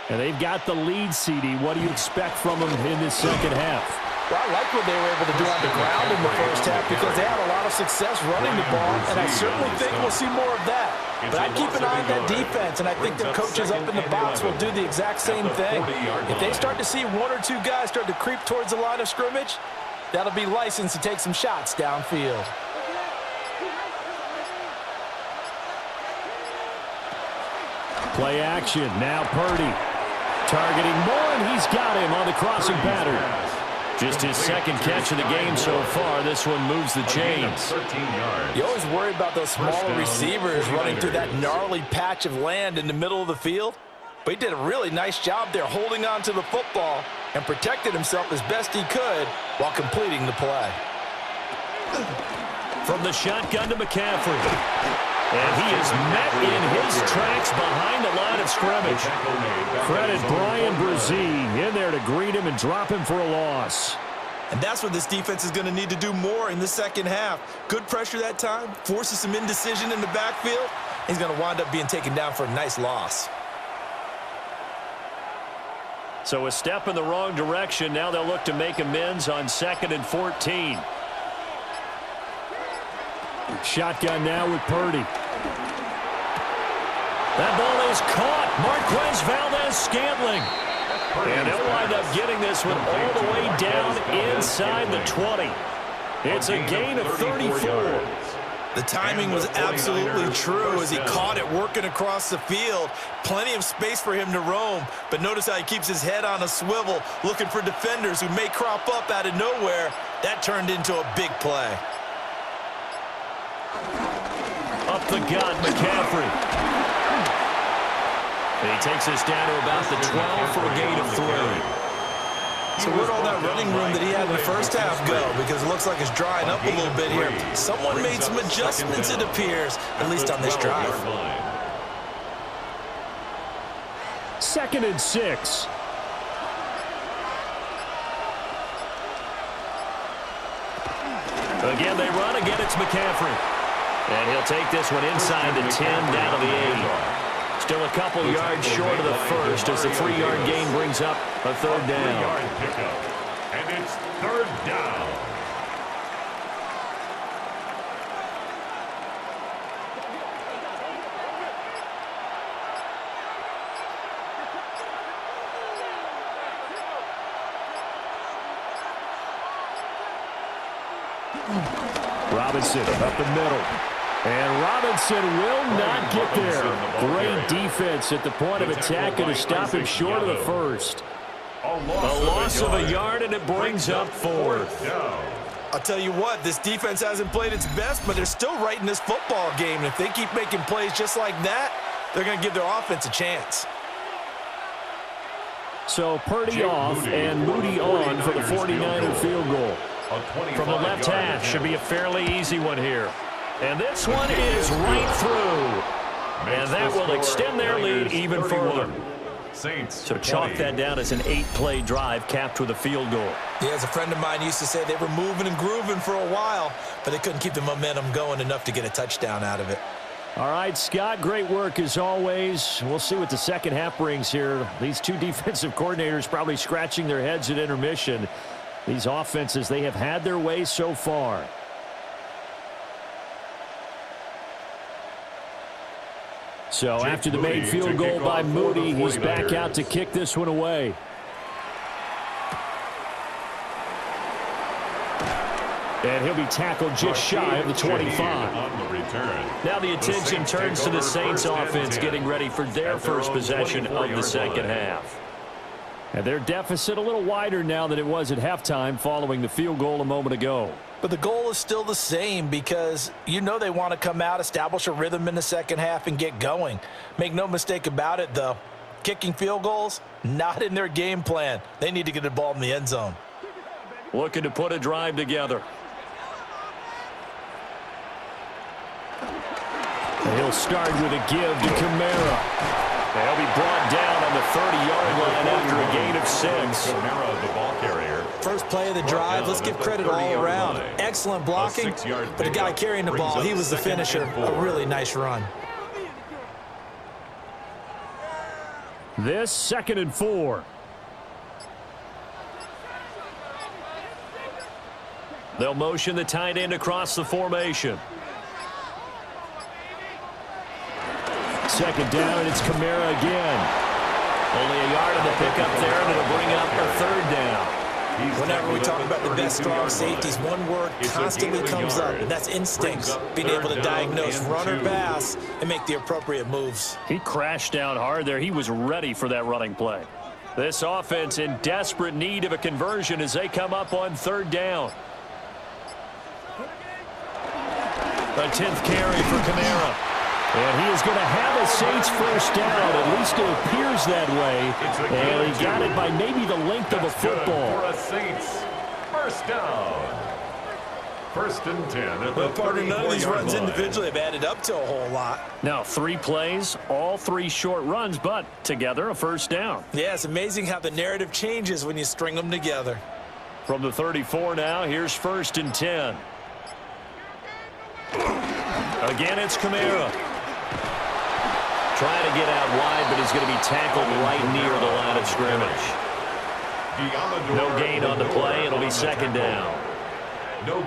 And they've got the lead, CD. What do you expect from them in this second half?
Well, I like what they were able to do on the ground in the first half because they had a lot of success running the ball, and I certainly think we'll see more of that. But I'd keep an eye on that defense, and I think their coaches up in the box will do the exact same thing. If they start to see 1 or 2 guys start to creep towards the line of scrimmage, that'll be licensed to take some shots downfield.
Play action. Now Purdy. Targeting more, and he's got him on the crossing pattern. Just his 2nd catch of the game so far. This one moves the chains.
You always worry about those smaller receivers running through that gnarly patch of land in the middle of the field. But he did a really nice job there holding on to the football and protected himself as best he could while completing the play.
From the shotgun to McCaffrey. And he is met in his tracks behind the line of scrimmage.
Credit Brian Brzee in there to greet him and drop him for a loss.
And that's what this defense is going to need to do more in the second half. Good pressure that time, forces some indecision in the backfield. He's going to wind up being taken down for a nice loss.
So a step in the wrong direction. Now they'll look to make amends on 2nd and 14. Shotgun now with Purdy.
That ball is caught. Marquez Valdes-Scantling. And they'll wind up getting this one all the way down inside the 20. It's a gain of 34.
The timing was absolutely true as he caught it working across the field. Plenty of space for him to roam, but notice how he keeps his head on a swivel, looking for defenders who may crop up out of nowhere. That turned into a big play.
Up the gut, McCaffrey. And he takes us down to about the 12 for a gain of 3.
So where'd all that running room that he had in the first half go? Because it looks like it's drying up a little bit here. Someone made some adjustments, it appears, at least on this drive.
2nd and 6.
Again, they run. Again, it's McCaffrey. And he'll take this one inside the 10, down to the 8. Still a couple yards short of the first as the 3-yard gain brings up a 3rd down.
And it's 3rd down.
Robinson up the middle. And Robinson will not get there. Great defense at the point of attack and to stop him short of the first.
A loss of a yard, and it brings up 4th.
I'll tell you what, this defense hasn't played its best, but they're still right in this football game. And if they keep making plays just like that, they're going to give their offense a chance.
So Purdy off and Moody on for the 49er field goal.
From the left hash, should be a fairly easy one here. And this one is right through. And that will extend their lead even further. So chalk that down as an 8-play drive capped with a field goal.
Yeah, as a friend of mine used to say, they were moving and grooving for a while, but they couldn't keep the momentum going enough to get a touchdown out of it.
All right, Scott, great work as always. We'll see what the second half brings here. These two defensive coordinators probably scratching their heads at intermission. These offenses, they have had their way so far. So after the made field goal by Moody, he's back out to kick this one away. And he'll be tackled just shy of the 25.
Now the attention turns to the Saints offense getting ready for their first possession of the second half.
And their deficit a little wider now than it was at halftime following the field goal a moment ago.
But the goal is still the same because you know they want to come out, establish a rhythm in the second half, and get going. Make no mistake about it, though. Kicking field goals, not in their game plan. They need to get the ball in the end zone.
Looking to put a drive together.
And he'll start with a give to Kamara.
They'll be brought down on the 30-yard line after a gain of 6.
Kamara, the ball carrier.
First play of the drive, let's give credit all around. Excellent blocking, but the guy carrying the ball, he was the finisher. A really nice run.
This 2nd and 4.
They'll motion the tight end across the formation.
2nd down, and it's Kamara again.
Only a yard on the pickup there, and it'll bring up a 3rd down.
Whenever we talk about the best strong safeties, one word constantly comes up, and that's instincts. Being able to diagnose run or pass and make the appropriate moves.
He crashed down hard there. He was ready for that running play.
This offense in desperate need of a conversion as they come up on 3rd down. A 10th carry for Kamara.
And he is going to have a Saints first down. At least it appears that way. And he got it by maybe the length of a football.
For a Saints first down. First and 10 at the
Well, partner, none of these
34-yard
runs
line.
individually have added up to a whole lot.
Now 3 plays, all 3 short runs, but together a first down.
Yeah, it's amazing how the narrative changes when you string them together.
From the 34 now, here's first and 10. Again, it's Kamara. Trying to get out wide, but he's going to be tackled right near the line of scrimmage. No gain on the play. It'll be second down.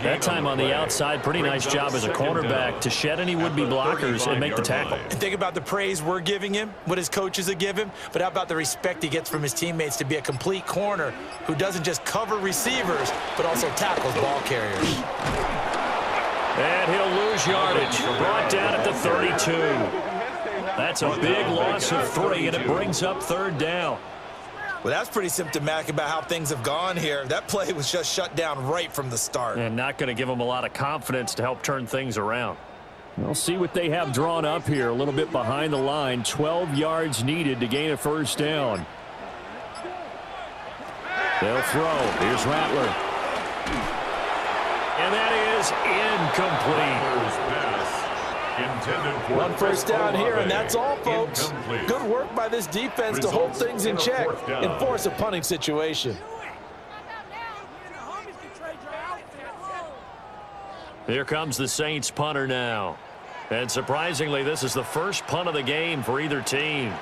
That time on the outside, pretty nice job as a cornerback to shed any would-be blockers and make the tackle.
And think about the praise we're giving him, what his coaches have given him, but how about the respect he gets from his teammates to be a complete corner who doesn't just cover receivers, but also tackles ball carriers.
And he'll lose yardage. Brought down at the 32. That's a big loss of 3, and it brings up third down.
Well, that's pretty symptomatic about how things have gone here. That play was just shut down right from the start.
And not going to give them a lot of confidence to help turn things around. We'll see what they have drawn up here. A little bit behind the line. 12 yards needed to gain a first down. They'll throw. Here's Rattler. And that is incomplete.
One first down here, and that's all, folks. Good work by this defense to hold things in check and force a punting situation.
Here comes the Saints punter now. And surprisingly, this is the first punt of the game for either team.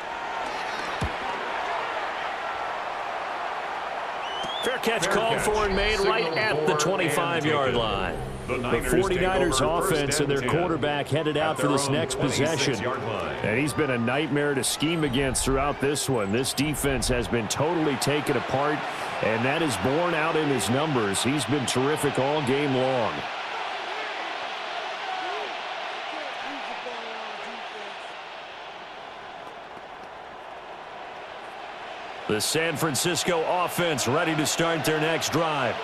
Fair catch called for and made right at the 25-yard line. The 49ers offense and their quarterback headed out for this next possession. And he's been a nightmare to scheme against throughout this one. This defense has been totally taken apart, and that is borne out in his numbers. He's been terrific all game long. The San Francisco offense ready to start their next drive.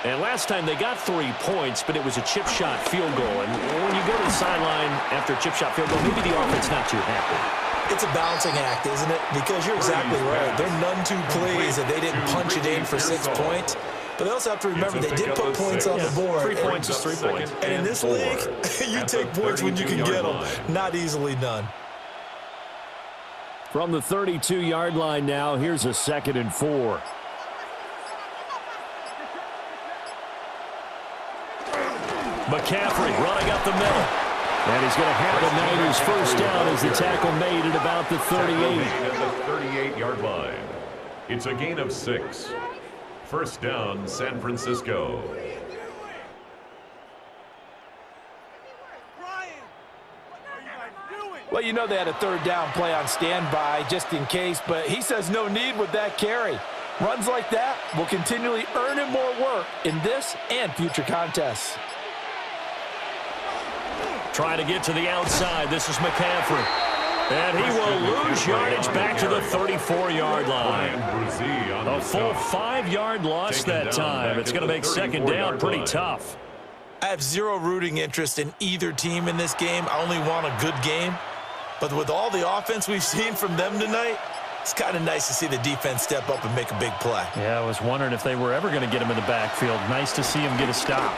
And last time they got 3 points, but it was a chip shot field goal. And when you go to the sideline after a chip shot field goal, maybe the offense not too happy.
It's a balancing act, isn't it? Because you're exactly right. They're none too pleased that they didn't punch it in for 6 points. But they also have to remember they did put points on the board.
3 points is 3 points.
And in this league, you take points when you can get them. Not easily done.
From the 32-yard line now, here's a 2nd and 4. McCaffrey running up the middle. And he's going to have the Niners first down as the tackle made at about the 38.
At the 38-yard line. It's a gain of 6. First down, San Francisco.
Well, you know they had a third down play on standby just in case, but he says no need with that carry. Runs like that will continually earn him more work in this and future contests.
Trying to get to the outside. This is McCaffrey. And he will lose yardage back to the 34-yard line. A full 5-yard loss that time. It's going to make second down pretty tough.
I have zero rooting interest in either team in this game. I only want a good game. But with all the offense we've seen from them tonight, it's kind of nice to see the defense step up and make a big play.
Yeah, I was wondering if they were ever going to get him in the backfield. Nice to see him get a stop.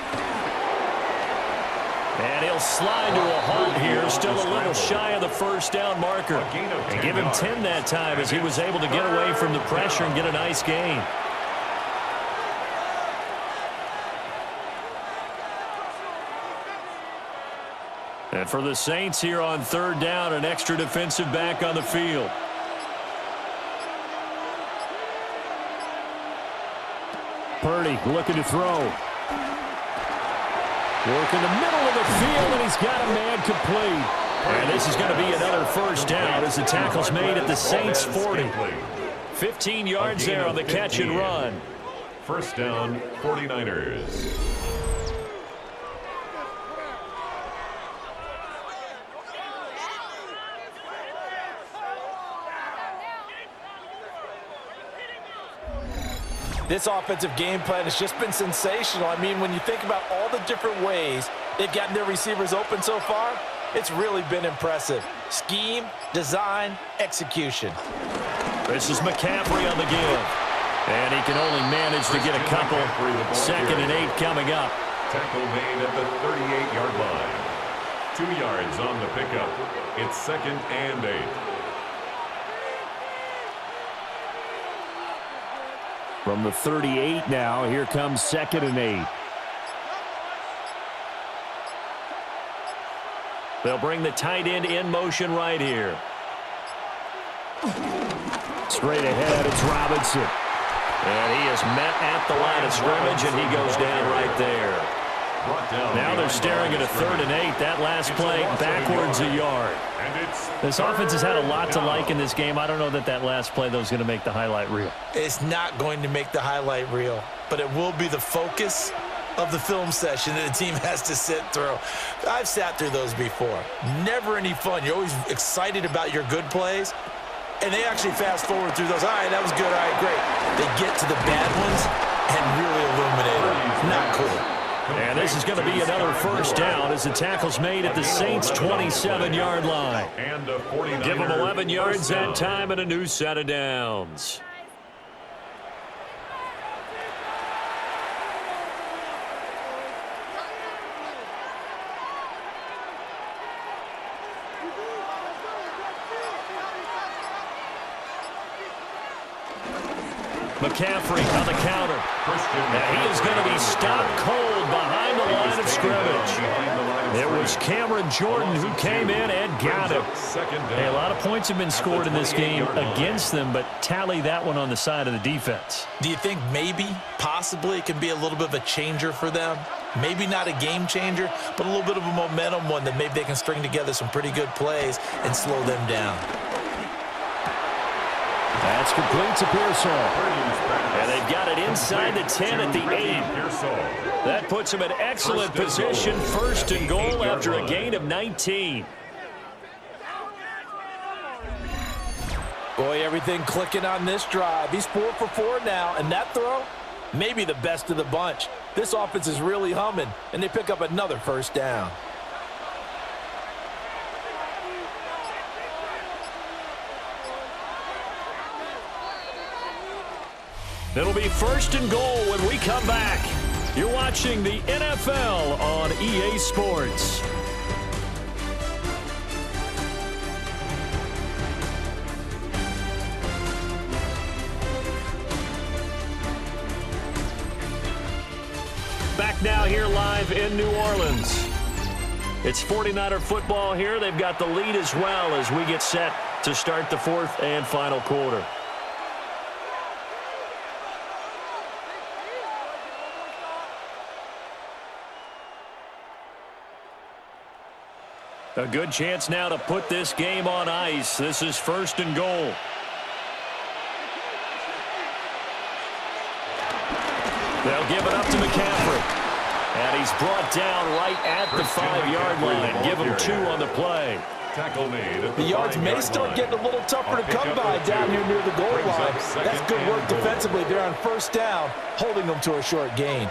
And he'll slide to a halt here, still a little shy of the first down marker. And give him 10 that time as he was able to get away from the pressure and get a nice gain. And for the Saints here on third down, an extra defensive back on the field. Purdy looking to throw. Work in the middle of the field, and he's got a man complete. And this is going to be another first down as the tackle's made at the Saints' 40. 15 yards there on the catch and run.
First down, 49ers.
This offensive game plan has just been sensational. I mean, when you think about all the different ways they've gotten their receivers open so far, it's really been impressive. Scheme, design, execution.
This is McCaffrey on the give. And he can only manage to get a couple. 2nd and 8 coming up.
Tackle made at the 38-yard line. 2 yards on the pickup. It's 2nd and 8.
From the 38 now, here comes 2nd and 8. They'll bring the tight end in motion right here. Straight ahead, it's Robinson. And he is met at the line of scrimmage, and he goes down right there. Now they're staring at a 3rd and 8. That last play backwards a yard. This offense has had a lot to like in this game. I don't know that that last play, though, is going to make the highlight reel.
It's not going to make the highlight reel, but it will be the focus of the film session that the team has to sit through. I've sat through those before. Never any fun. You're always excited about your good plays, and they actually fast forward through those. All right, that was good. All right, great. They get to the bad ones and really illuminate them. Not cool.
And this is going to be another first down as the tackle's made at the Saints' 27-yard line. Give them 11 yards that time and a new set of downs. McCaffrey on the counter. And he is going to be stopped cold behind the line of scrimmage. It was Cameron Jordan who came in and got him. Hey, a lot of points have been scored in this game against them, but tally that one on the side of the defense.
Do you think maybe, possibly, it can be a little bit of a changer for them? Maybe not a game changer, but a little bit of a momentum one that maybe they can string together some pretty good plays and slow them down.
That's complete to Pearsall. And they've got it inside the 10 at the 8. That puts them in excellent position, 1st and goal after a gain of 19.
Boy, everything clicking on this drive. He's 4 for 4 now, and that throw, maybe the best of the bunch. This offense is really humming, and they pick up another first down.
It'll be 1st and goal when we come back. You're watching the NFL on EA Sports. Back now here live in New Orleans. It's 49er football here. They've got the lead as well as we get set to start the 4th and final quarter. A good chance now to put this game on ice. This is 1st and goal. They'll give it up to McCaffrey. And he's brought down right at the 5-yard line. Give him 2 on the play.
The yards may start getting a little tougher to come by down here near the goal line. That's good work defensively there on 1st down, holding them to a short gain.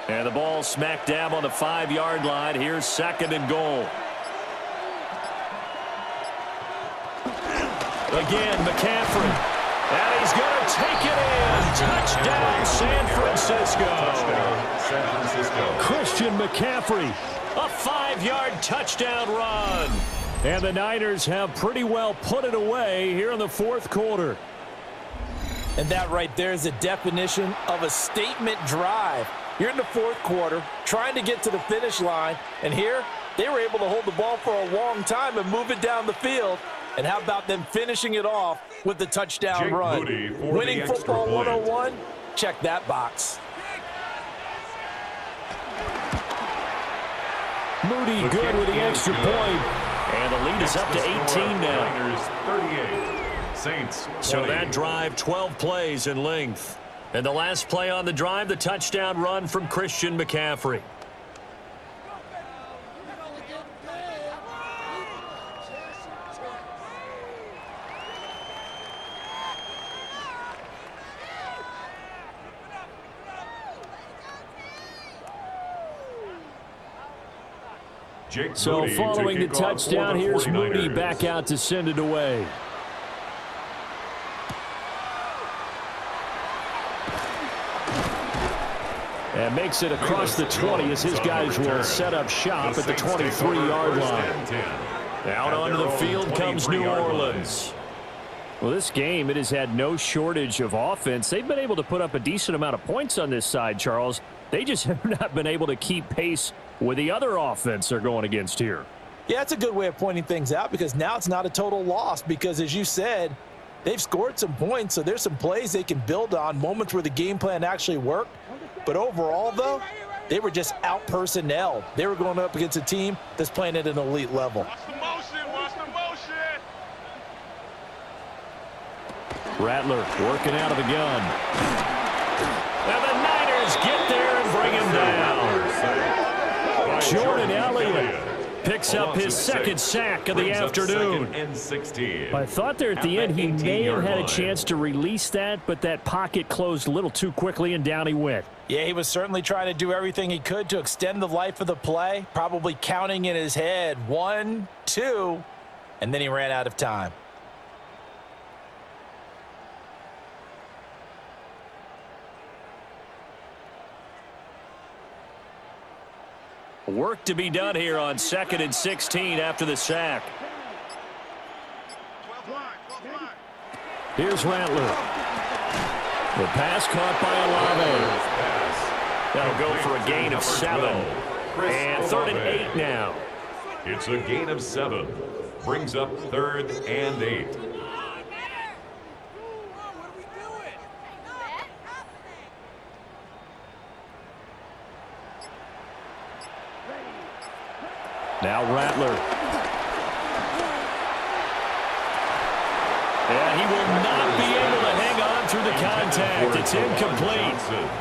And the ball smack dab on the 5-yard line. Here's 2nd and goal. Again, McCaffrey. And he's going to take it in. Touchdown, San Francisco. Christian McCaffrey, a 5-yard touchdown run. And the Niners have pretty well put it away here in the 4th quarter.
And that right there is a definition of a statement drive. You're in the 4th quarter, trying to get to the finish line, and here they were able to hold the ball for a long time and move it down the field. And how about them finishing it off with the touchdown run? Winning football 101, check that box.
Moody good with the extra point. And the lead is up to 18 now.
Saints.
So that drive, 12 plays in length. And the last play on the drive, the touchdown run from Christian McCaffrey. So following the touchdown, here's Moody back out to send it away. And makes it across the 20 as his guys will set up shop at the 23-yard line. Out onto the field comes New Orleans. Well, this game, it has had no shortage of offense. They've been able to put up a decent amount of points on this side, Charles. They just have not been able to keep pace with the other offense they're going against here.
Yeah, it's a good way of pointing things out because now it's not a total loss because, as you said, they've scored some points, so there's some plays they can build on, moments where the game plan actually worked. But overall, though, they were just out-personnelled. They were going up against a team that's playing at an elite level.
Watch the motion, watch the motion.
Rattler working out of the gun. And the Niners get there and bring him down. Jordan Elliott picks up his second sack of the afternoon. I thought there at the end he may have had a chance to release that, but that pocket closed a little too quickly and down he went.
Yeah, he was certainly trying to do everything he could to extend the life of the play, probably counting in his head 1, 2, and then he ran out of time.
Work to be done here on 2nd and 16 after the sack. Here's Rattler. The pass caught by Olave. That'll go for a gain of 7. And 3rd and 8 now.
It's a gain of 7. Brings up 3rd and 8.
Now Rattler. And he will not be able to hang on through the contact. It's incomplete.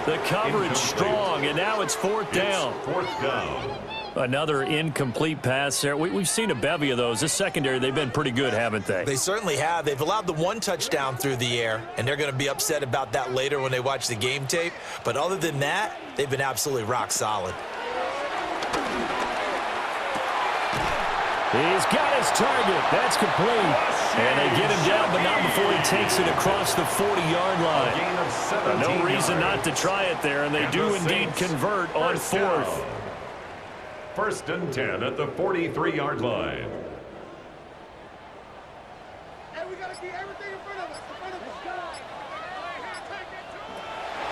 The coverage strong, and now it's 4th down.
4th down.
Another incomplete pass there. We've seen a bevy of those. This secondary, they've been pretty good, haven't they?
They certainly have. They've allowed the 1 touchdown through the air, and they're going to be upset about that later when they watch the game tape. But other than that, they've been absolutely rock solid.
He's got his target. That's complete. And they get him down, but not before he takes it across the 40-yard line. No reason not to try it there, and they do indeed convert on 4th.
1st and 10 at the 43-yard line.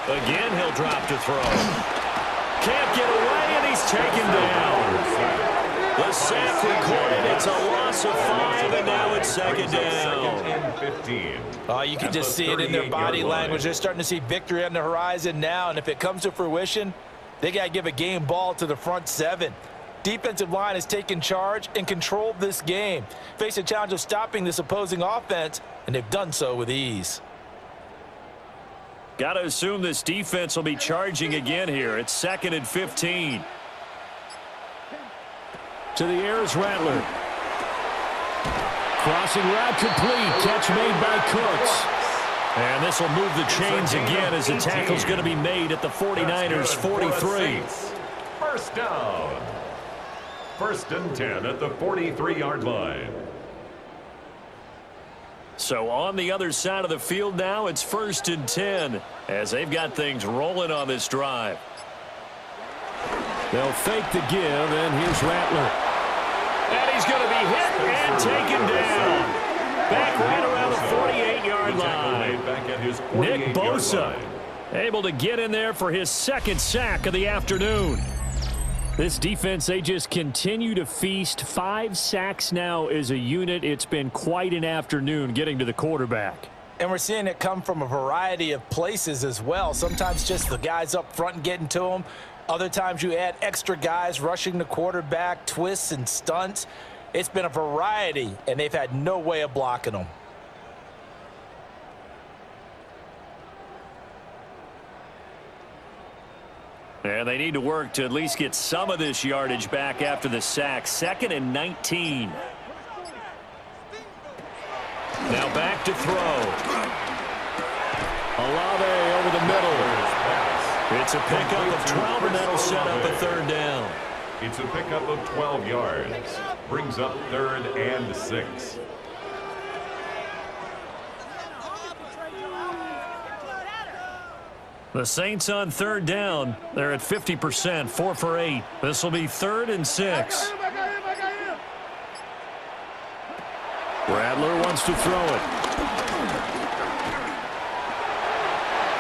Again, he'll drop to throw. Can't get away, and he's taken down. The sack recorded. It's a loss of 5, and now it's 2nd down.
2nd and 15.
Oh, you can just see it in their body language. They're starting to see victory on the horizon now, and if it comes to fruition, they got to give a game ball to the front 7. Defensive line has taken charge and controlled this game. Face a challenge of stopping this opposing offense, and they've done so with ease.
Got to assume this defense will be charging again here. It's 2nd and 15. To the air is Rattler. Crossing route complete. Catch made by Cooks. And this will move the chains again as the tackle's going to be made at the 49ers' 43.
1st down. 1st and 10 at the 43-yard line.
So on the other side of the field now, it's 1st and 10 as they've got things rolling on this drive. They'll fake the give, and here's Rattler. And he's going to be hit and taken down. Back right around the 48-yard line. Nick Bosa able to get in there for his 2nd sack of the afternoon. This defense, they just continue to feast. 5 sacks now as a unit. It's been quite an afternoon getting to the quarterback.
And we're seeing it come from a variety of places as well. Sometimes just the guys up front and getting to them. Other times you add extra guys rushing the quarterback, twists and stunts. It's been a variety, and they've had no way of blocking them.
And they need to work to at least get some of this yardage back after the sack. 2nd and 19. Now back to throw. Olave over the middle. It's a pickup of 12, and that'll set up a 3rd down.
It's a pickup of 12 yards. Brings up 3rd and 6.
The Saints on third down. They're at 50%, 4 for 8. This will be 3rd and 6.
Rattler wants to throw it.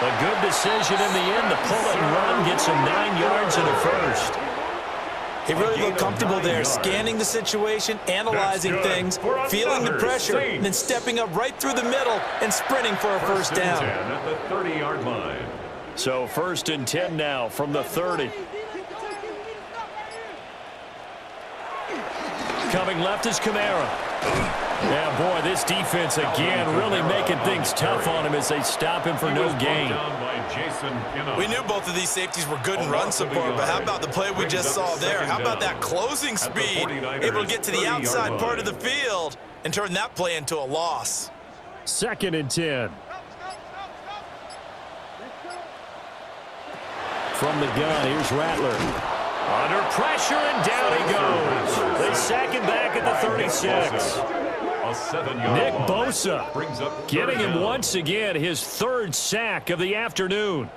A good decision in the end to pull it and run, gets him 9 yards and a first.
He really looked comfortable there, scanning the situation, analyzing things, feeling the pressure, and then stepping up right through the middle and sprinting for a first down.
At the 30-yard line.
So 1st and 10 now from the 30.
Coming left is Kamara. Yeah, boy, this defense again really making things tough on him as they stop him for no gain.
We knew both of these safeties were good in run support, but how about the play we just saw there? How about that closing speed? Able to get to the outside part of the field and turn that play into a loss.
2nd and 10. From the gun, here's Rattler.
Under pressure, and down he goes. They sack him back at the 36.
Nick Bosa getting him once again his 3rd sack of the afternoon.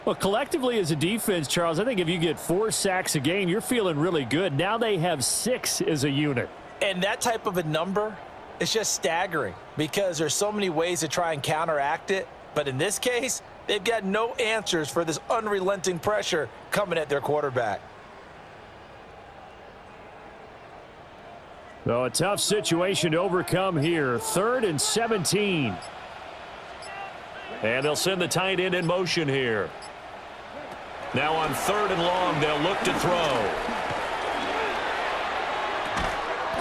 Well, collectively as a defense, Charles, I think if you get 4 sacks a game, you're feeling really good. Now they have 6 as a unit.
And that type of a number is just staggering because there's so many ways to try and counteract it. But in this case, they've got no answers for this unrelenting pressure coming at their quarterback.
So a tough situation to overcome here. 3rd and 17.
And they'll send the tight end in motion here. Now on 3rd and long, they'll look to throw.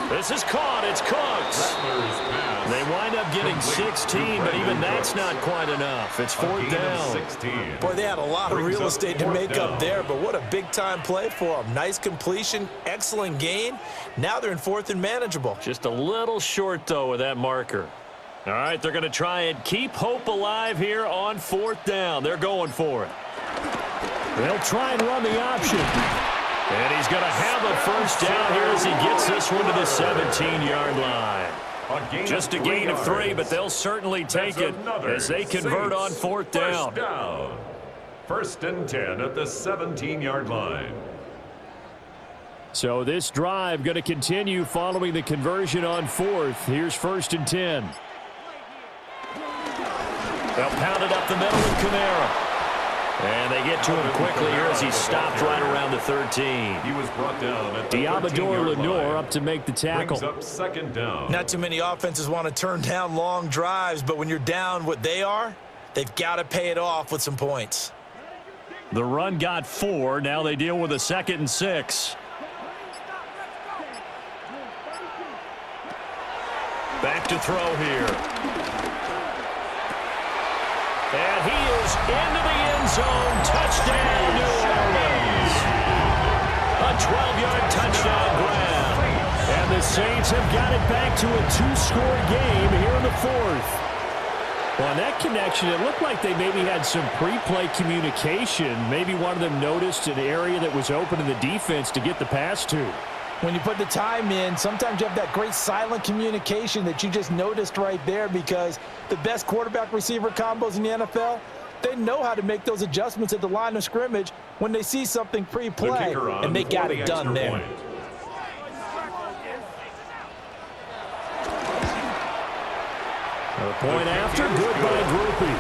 This is caught. It's Cooks. They wind up getting 16, but even that's not quite enough. It's 4th down.
Boy, they had a lot of real estate to make up there, but what a big-time play for them. Nice completion, excellent gain. Now they're in 4th and manageable.
Just a little short, though, with that marker. All right, they're going to try and keep hope alive here on 4th down. They're going for it.
They'll try and run the option.
And he's going to have a first down here as he gets this one to the 17-yard line. Just a gain of 3, but they'll certainly take it as they convert on 4th down.
1st and 10 at the 17-yard line.
So this drive going to continue following the conversion on 4th. Here's 1st and 10.
They'll pound it up the middle with Kamara. And they get to him quickly here as he stopped right around the 13.
He was brought down at the
Diabador
13-yard
Lenore
line.
up to make the tackle.
Brings up 2nd down.
Not too many offenses want to turn down long drives, but when you're down what they are, they've got to pay it off with some points.
The run got 4. Now they deal with a 2nd and 6.
Back to throw here. And he is into the end zone. Touchdown, New Orleans. A 12-yard touchdown grab.
And the Saints have got it back to a 2-score game here in the 4th. Well, on that connection, it looked like they maybe had some pre-play communication. Maybe one of them noticed an area that was open in the defense to get the pass to.
When you put the time in, sometimes you have that great silent communication that you just noticed right there because the best quarterback-receiver combos in the NFL, they know how to make those adjustments at the line of scrimmage when they see something pre-play, and they got it done there.
A point after, good by Groupie.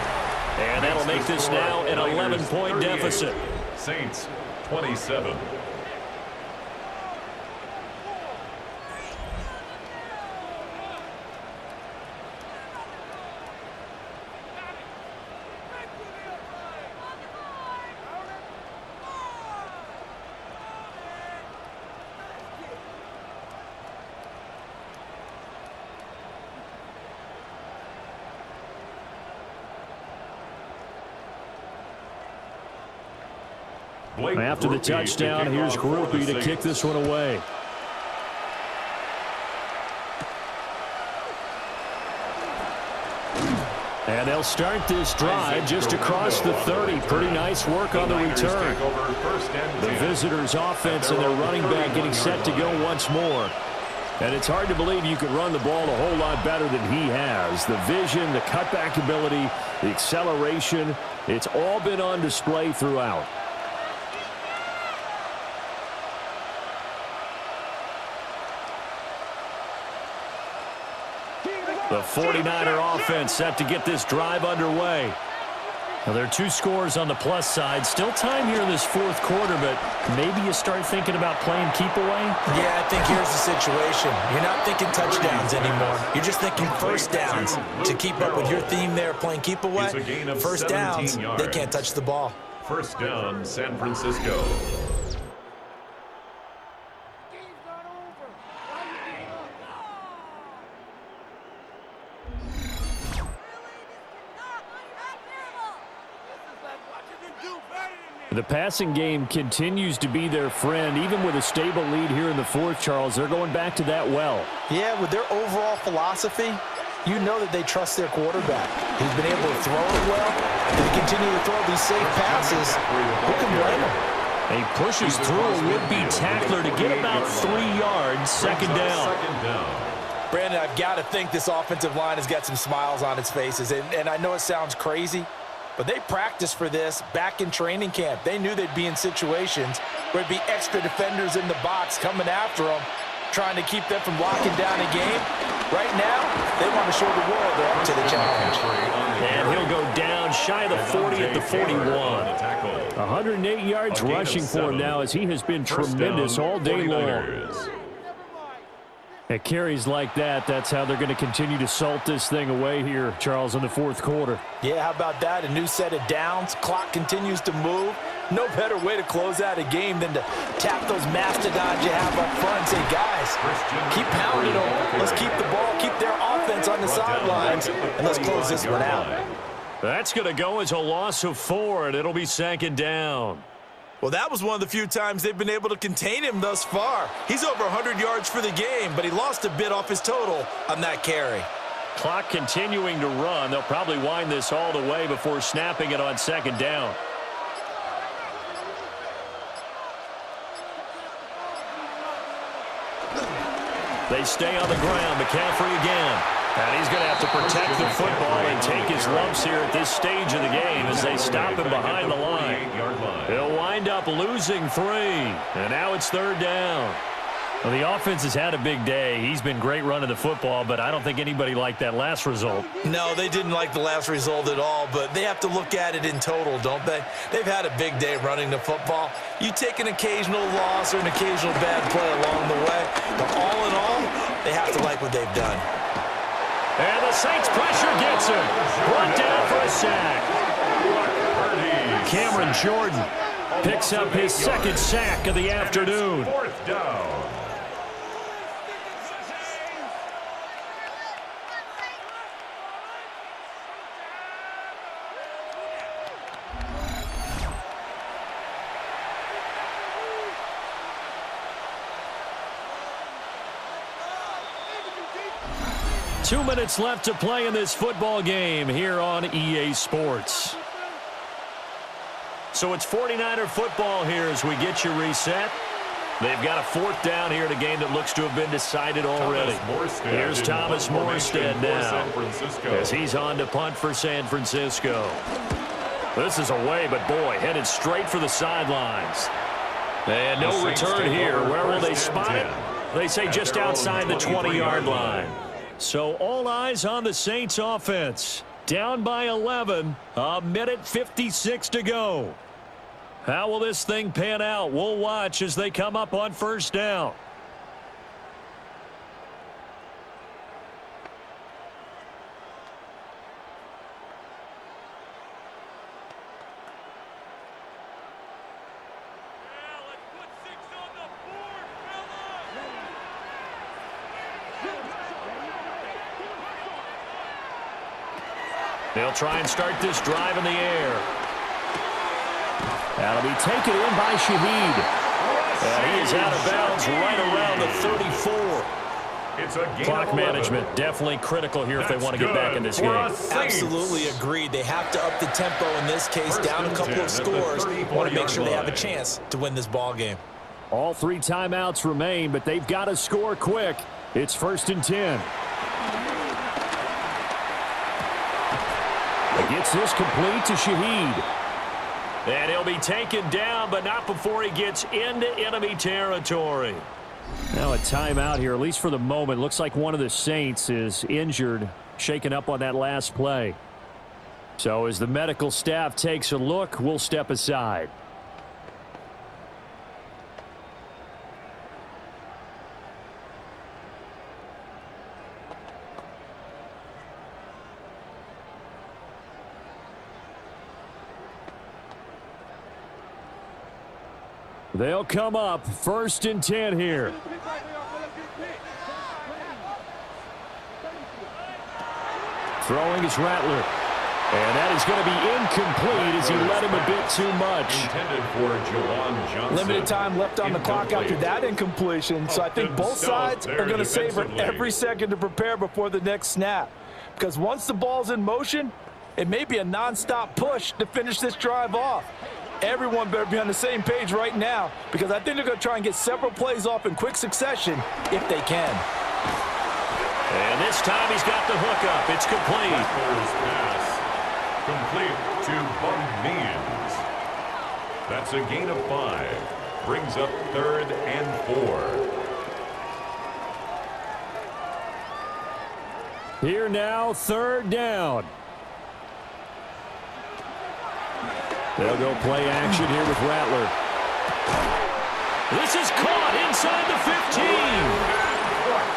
And that'll make this now an 11-point deficit.
Saints, 27.
After the touchdown, here's Groupie to kick this one away. And they'll start this drive just across the 30. Pretty nice work on the return. The visitors' offense and their running back getting set to go once more. And it's hard to believe you could run the ball a whole lot better than he has. The vision, the cutback ability, the acceleration, it's all been on display throughout. The 49er offense set to get this drive underway. Now, there are 2 scores on the plus side. Still time here in this fourth quarter, but maybe you start thinking about playing keep away?
Yeah, I think here's the situation. You're not thinking touchdowns anymore. You're just thinking first downs. To keep up with your theme there, playing keep away, first downs, they can't touch the ball.
First down, San Francisco.
The passing game continues to be their friend, even with a stable lead here in the fourth, Charles. They're going back to that well.
Yeah, with their overall philosophy, you know that they trust their quarterback. He's been able to throw it well, and to continue to throw these safe passes. Who can blame him?
He pushes through a would-be tackler to get about 3 yards, second down.
Brandon, I've got to think this offensive line has got some smiles on its faces, and I know it sounds crazy, but they practiced for this back in training camp. They knew they'd be in situations where it'd be extra defenders in the box coming after them, trying to keep them from locking down a game. Right now, they want to show the world they're up to the challenge.
And he'll go down shy of the 40 at the 41. 108 yards rushing for him now, as he has been tremendous all day long. At carries like that, that's how they're going to continue to salt this thing away here, Charles, in the fourth quarter.
Yeah, how about that? A new set of downs. Clock continues to move. No better way to close out a game than to tap those mastodons you have up front and say, guys, keep pounding them. Let's keep the ball, keep their offense on the sidelines, and let's close this one out.
That's going to go as a loss of 4, and it'll be second down.
Well, that was one of the few times they've been able to contain him thus far. He's over 100 yards for the game, but he lost a bit off his total on that carry.
Clock continuing to run. They'll probably wind this all the way before snapping it on second down. They stay on the ground. McCaffrey again. And he's going to have to protect the football and take his lumps here at this stage of the game as they stop him behind the line. He'll wind up losing 3. And now it's third down. Well, the offense has had a big day. He's been great running the football, but I don't think anybody liked that last result.
No, they didn't like the last result at all, but they have to look at it in total, don't they? They've had a big day running the football. You take an occasional loss or an occasional bad play along the way, but all in all, they have to like what they've done.
And the Saints pressure gets him. Brought down for a sack. Cameron Jordan picks up his second sack of the afternoon.
Fourth down.
Two minutes left to play in this football game here on EA Sports. So it's 49er football here as we get you reset. They've got a fourth down here in a game that looks to have been decided already. Here's Thomas Morstead now as he's on to punt for San Francisco. This is away, but boy, headed straight for the sidelines. And no return here. Where will they spot it? They say just outside the 20-yard line. So all eyes on the Saints offense. Down by 11, a minute 56 to go. How will this thing pan out? We'll watch as they come up on first down. They'll try and start this drive in the air. That'll be taken in by Shaheed. And he is out of bounds right around the 34.
It's a game
Clock management definitely critical here if they want to get back in this game.
Absolutely agreed. They have to up the tempo in this case, down a couple of scores. Want to make sure they have a chance to win this ball game.
All 3 timeouts remain, but they've got to score quick. It's 1st and 10. Gets this complete to Shaheed.
And he'll be taken down, but not before he gets into enemy territory.
Now a timeout here, at least for the moment. Looks like one of the Saints is injured, shaken up on that last play. So as the medical staff takes a look, we'll step aside. They'll come up 1st and 10 here. Throwing is Rattler. And that is going to be incomplete as he led him a bit too much.
Intended for Jawan Johnson.
Limited time left on the clock after that incompletion. So I think both sides are going to savor every second to prepare before the next snap. Because once the ball's in motion, it may be a nonstop push to finish this drive off. Everyone better be on the same page right now because I think they're going to try and get several plays off in quick succession if they can.
And this time he's got the hook up. It's complete.
Pass complete to Bum Means. That's a gain of 5. Brings up 3rd and 4.
Here now, 3rd down. They'll go play action here with Rattler.
This is caught inside the 15.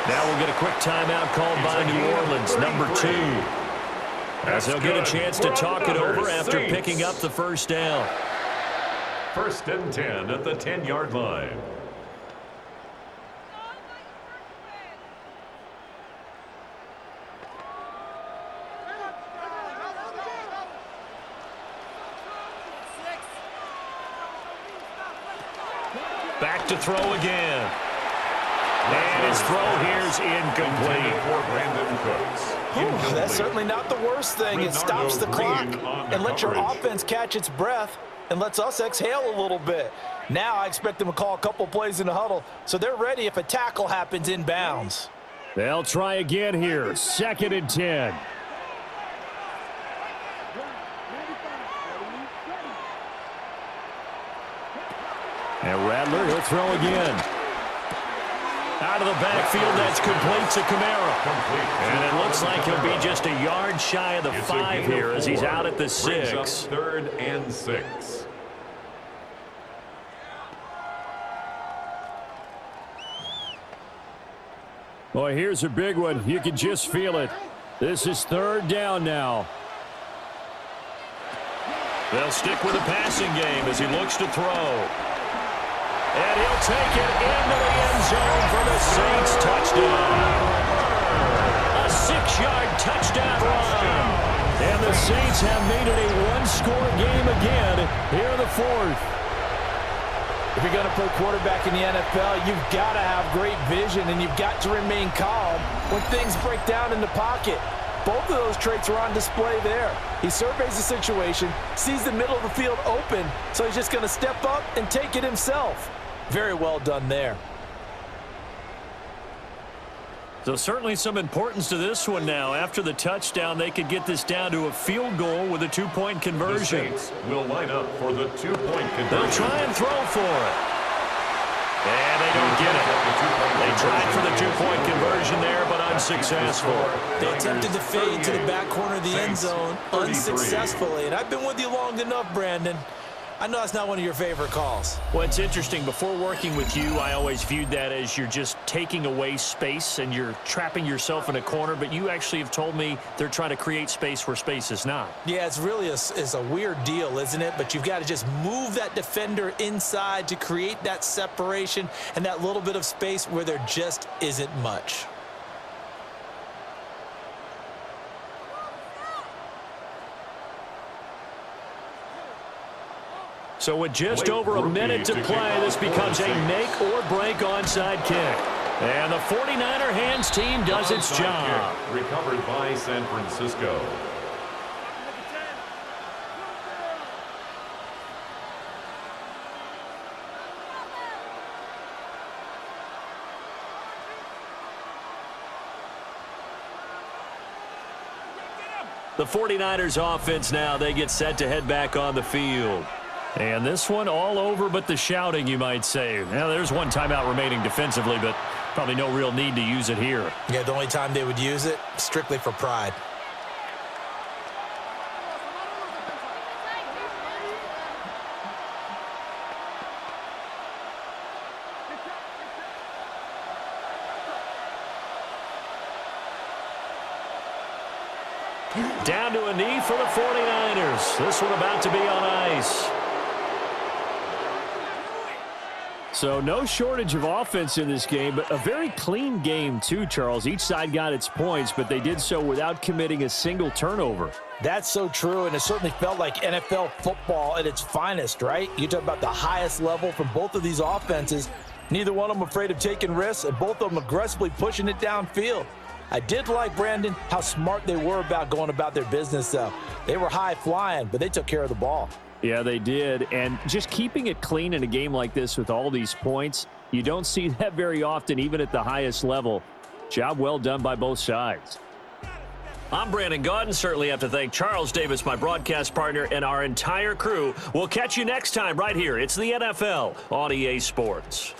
Now we'll get a quick timeout called by New Orleans, number 2. As they'll get a chance to talk it over after picking up the 1st down.
1st and 10 at the 10-yard line.
Back to throw again. And his throw here's incomplete.
That's certainly not the worst thing. It stops the clock and lets your offense catch its breath and lets us exhale a little bit. Now I expect them to call a couple plays in the huddle so they're ready if a tackle happens inbounds.
They'll try again here. 2nd and 10. And Rattler, he'll throw again. Out of the backfield, that's complete to Kamara. And it looks like he'll be just a yard shy of the 5 here as he's out at the 6.
3rd and 6.
Boy, here's a big one. You can just feel it. This is 3rd down now.
They'll stick with the passing game as he looks to throw. And he'll take it into the end zone for the Saints touchdown. A 6-yard touchdown run.
And the Saints have made it a one-score game again here in the 4th.
If you're going to play quarterback in the NFL, you've got to have great vision and you've got to remain calm when things break down in the pocket. Both of those traits are on display there. He surveys the situation, sees the middle of the field open, so he's just going to step up and take it himself. Very well done there.
So certainly some importance to this one now. After the touchdown, they could get this down to a field goal with a 2-point conversion.
The Saints will line up for the 2-point conversion.
They'll try and throw for it. And they don't get it. They tried for the 2-point conversion there, but unsuccessful.
They attempted to fade to the back corner of the end zone unsuccessfully. And I've been with you long enough, Brandon. I know that's not one of your favorite calls.
Well, it's interesting. Before working with you, I always viewed that as you're just taking away space and you're trapping yourself in a corner. But you actually have told me they're trying to create space where space is not.
Yeah, it's really a weird deal, isn't it? But you've got to just move that defender inside to create that separation and that little bit of space where there just isn't much.
So with just over a minute to play, this becomes a make-or-break onside kick. And the 49er hands team does its job.
Recovered by San Francisco.
The 49ers offense now, they get set to head back on the field.
And this one all over but the shouting, you might say. Now, there's one timeout remaining defensively, but probably no real need to use it here.
Yeah, the only time they would use it, strictly for pride.
Down to a knee for the 49ers. This one about to be on ice.
So no shortage of offense in this game, but a very clean game too, Charles. Each side got its points, but they did so without committing a single turnover.
That's so true, and it certainly felt like NFL football at its finest, right? You talk about the highest level from both of these offenses. Neither one of them afraid of taking risks, and both of them aggressively pushing it downfield. I did like, Brandon, how smart they were about going about their business, though. They were high flying, but they took care of the ball.
Yeah, they did. And just keeping it clean in a game like this with all these points, you don't see that very often, even at the highest level. Job well done by both sides.
I'm Brandon Gaudin. Certainly have to thank Charles Davis, my broadcast partner, and our entire crew. We'll catch you next time right here. It's the NFL on EA Sports.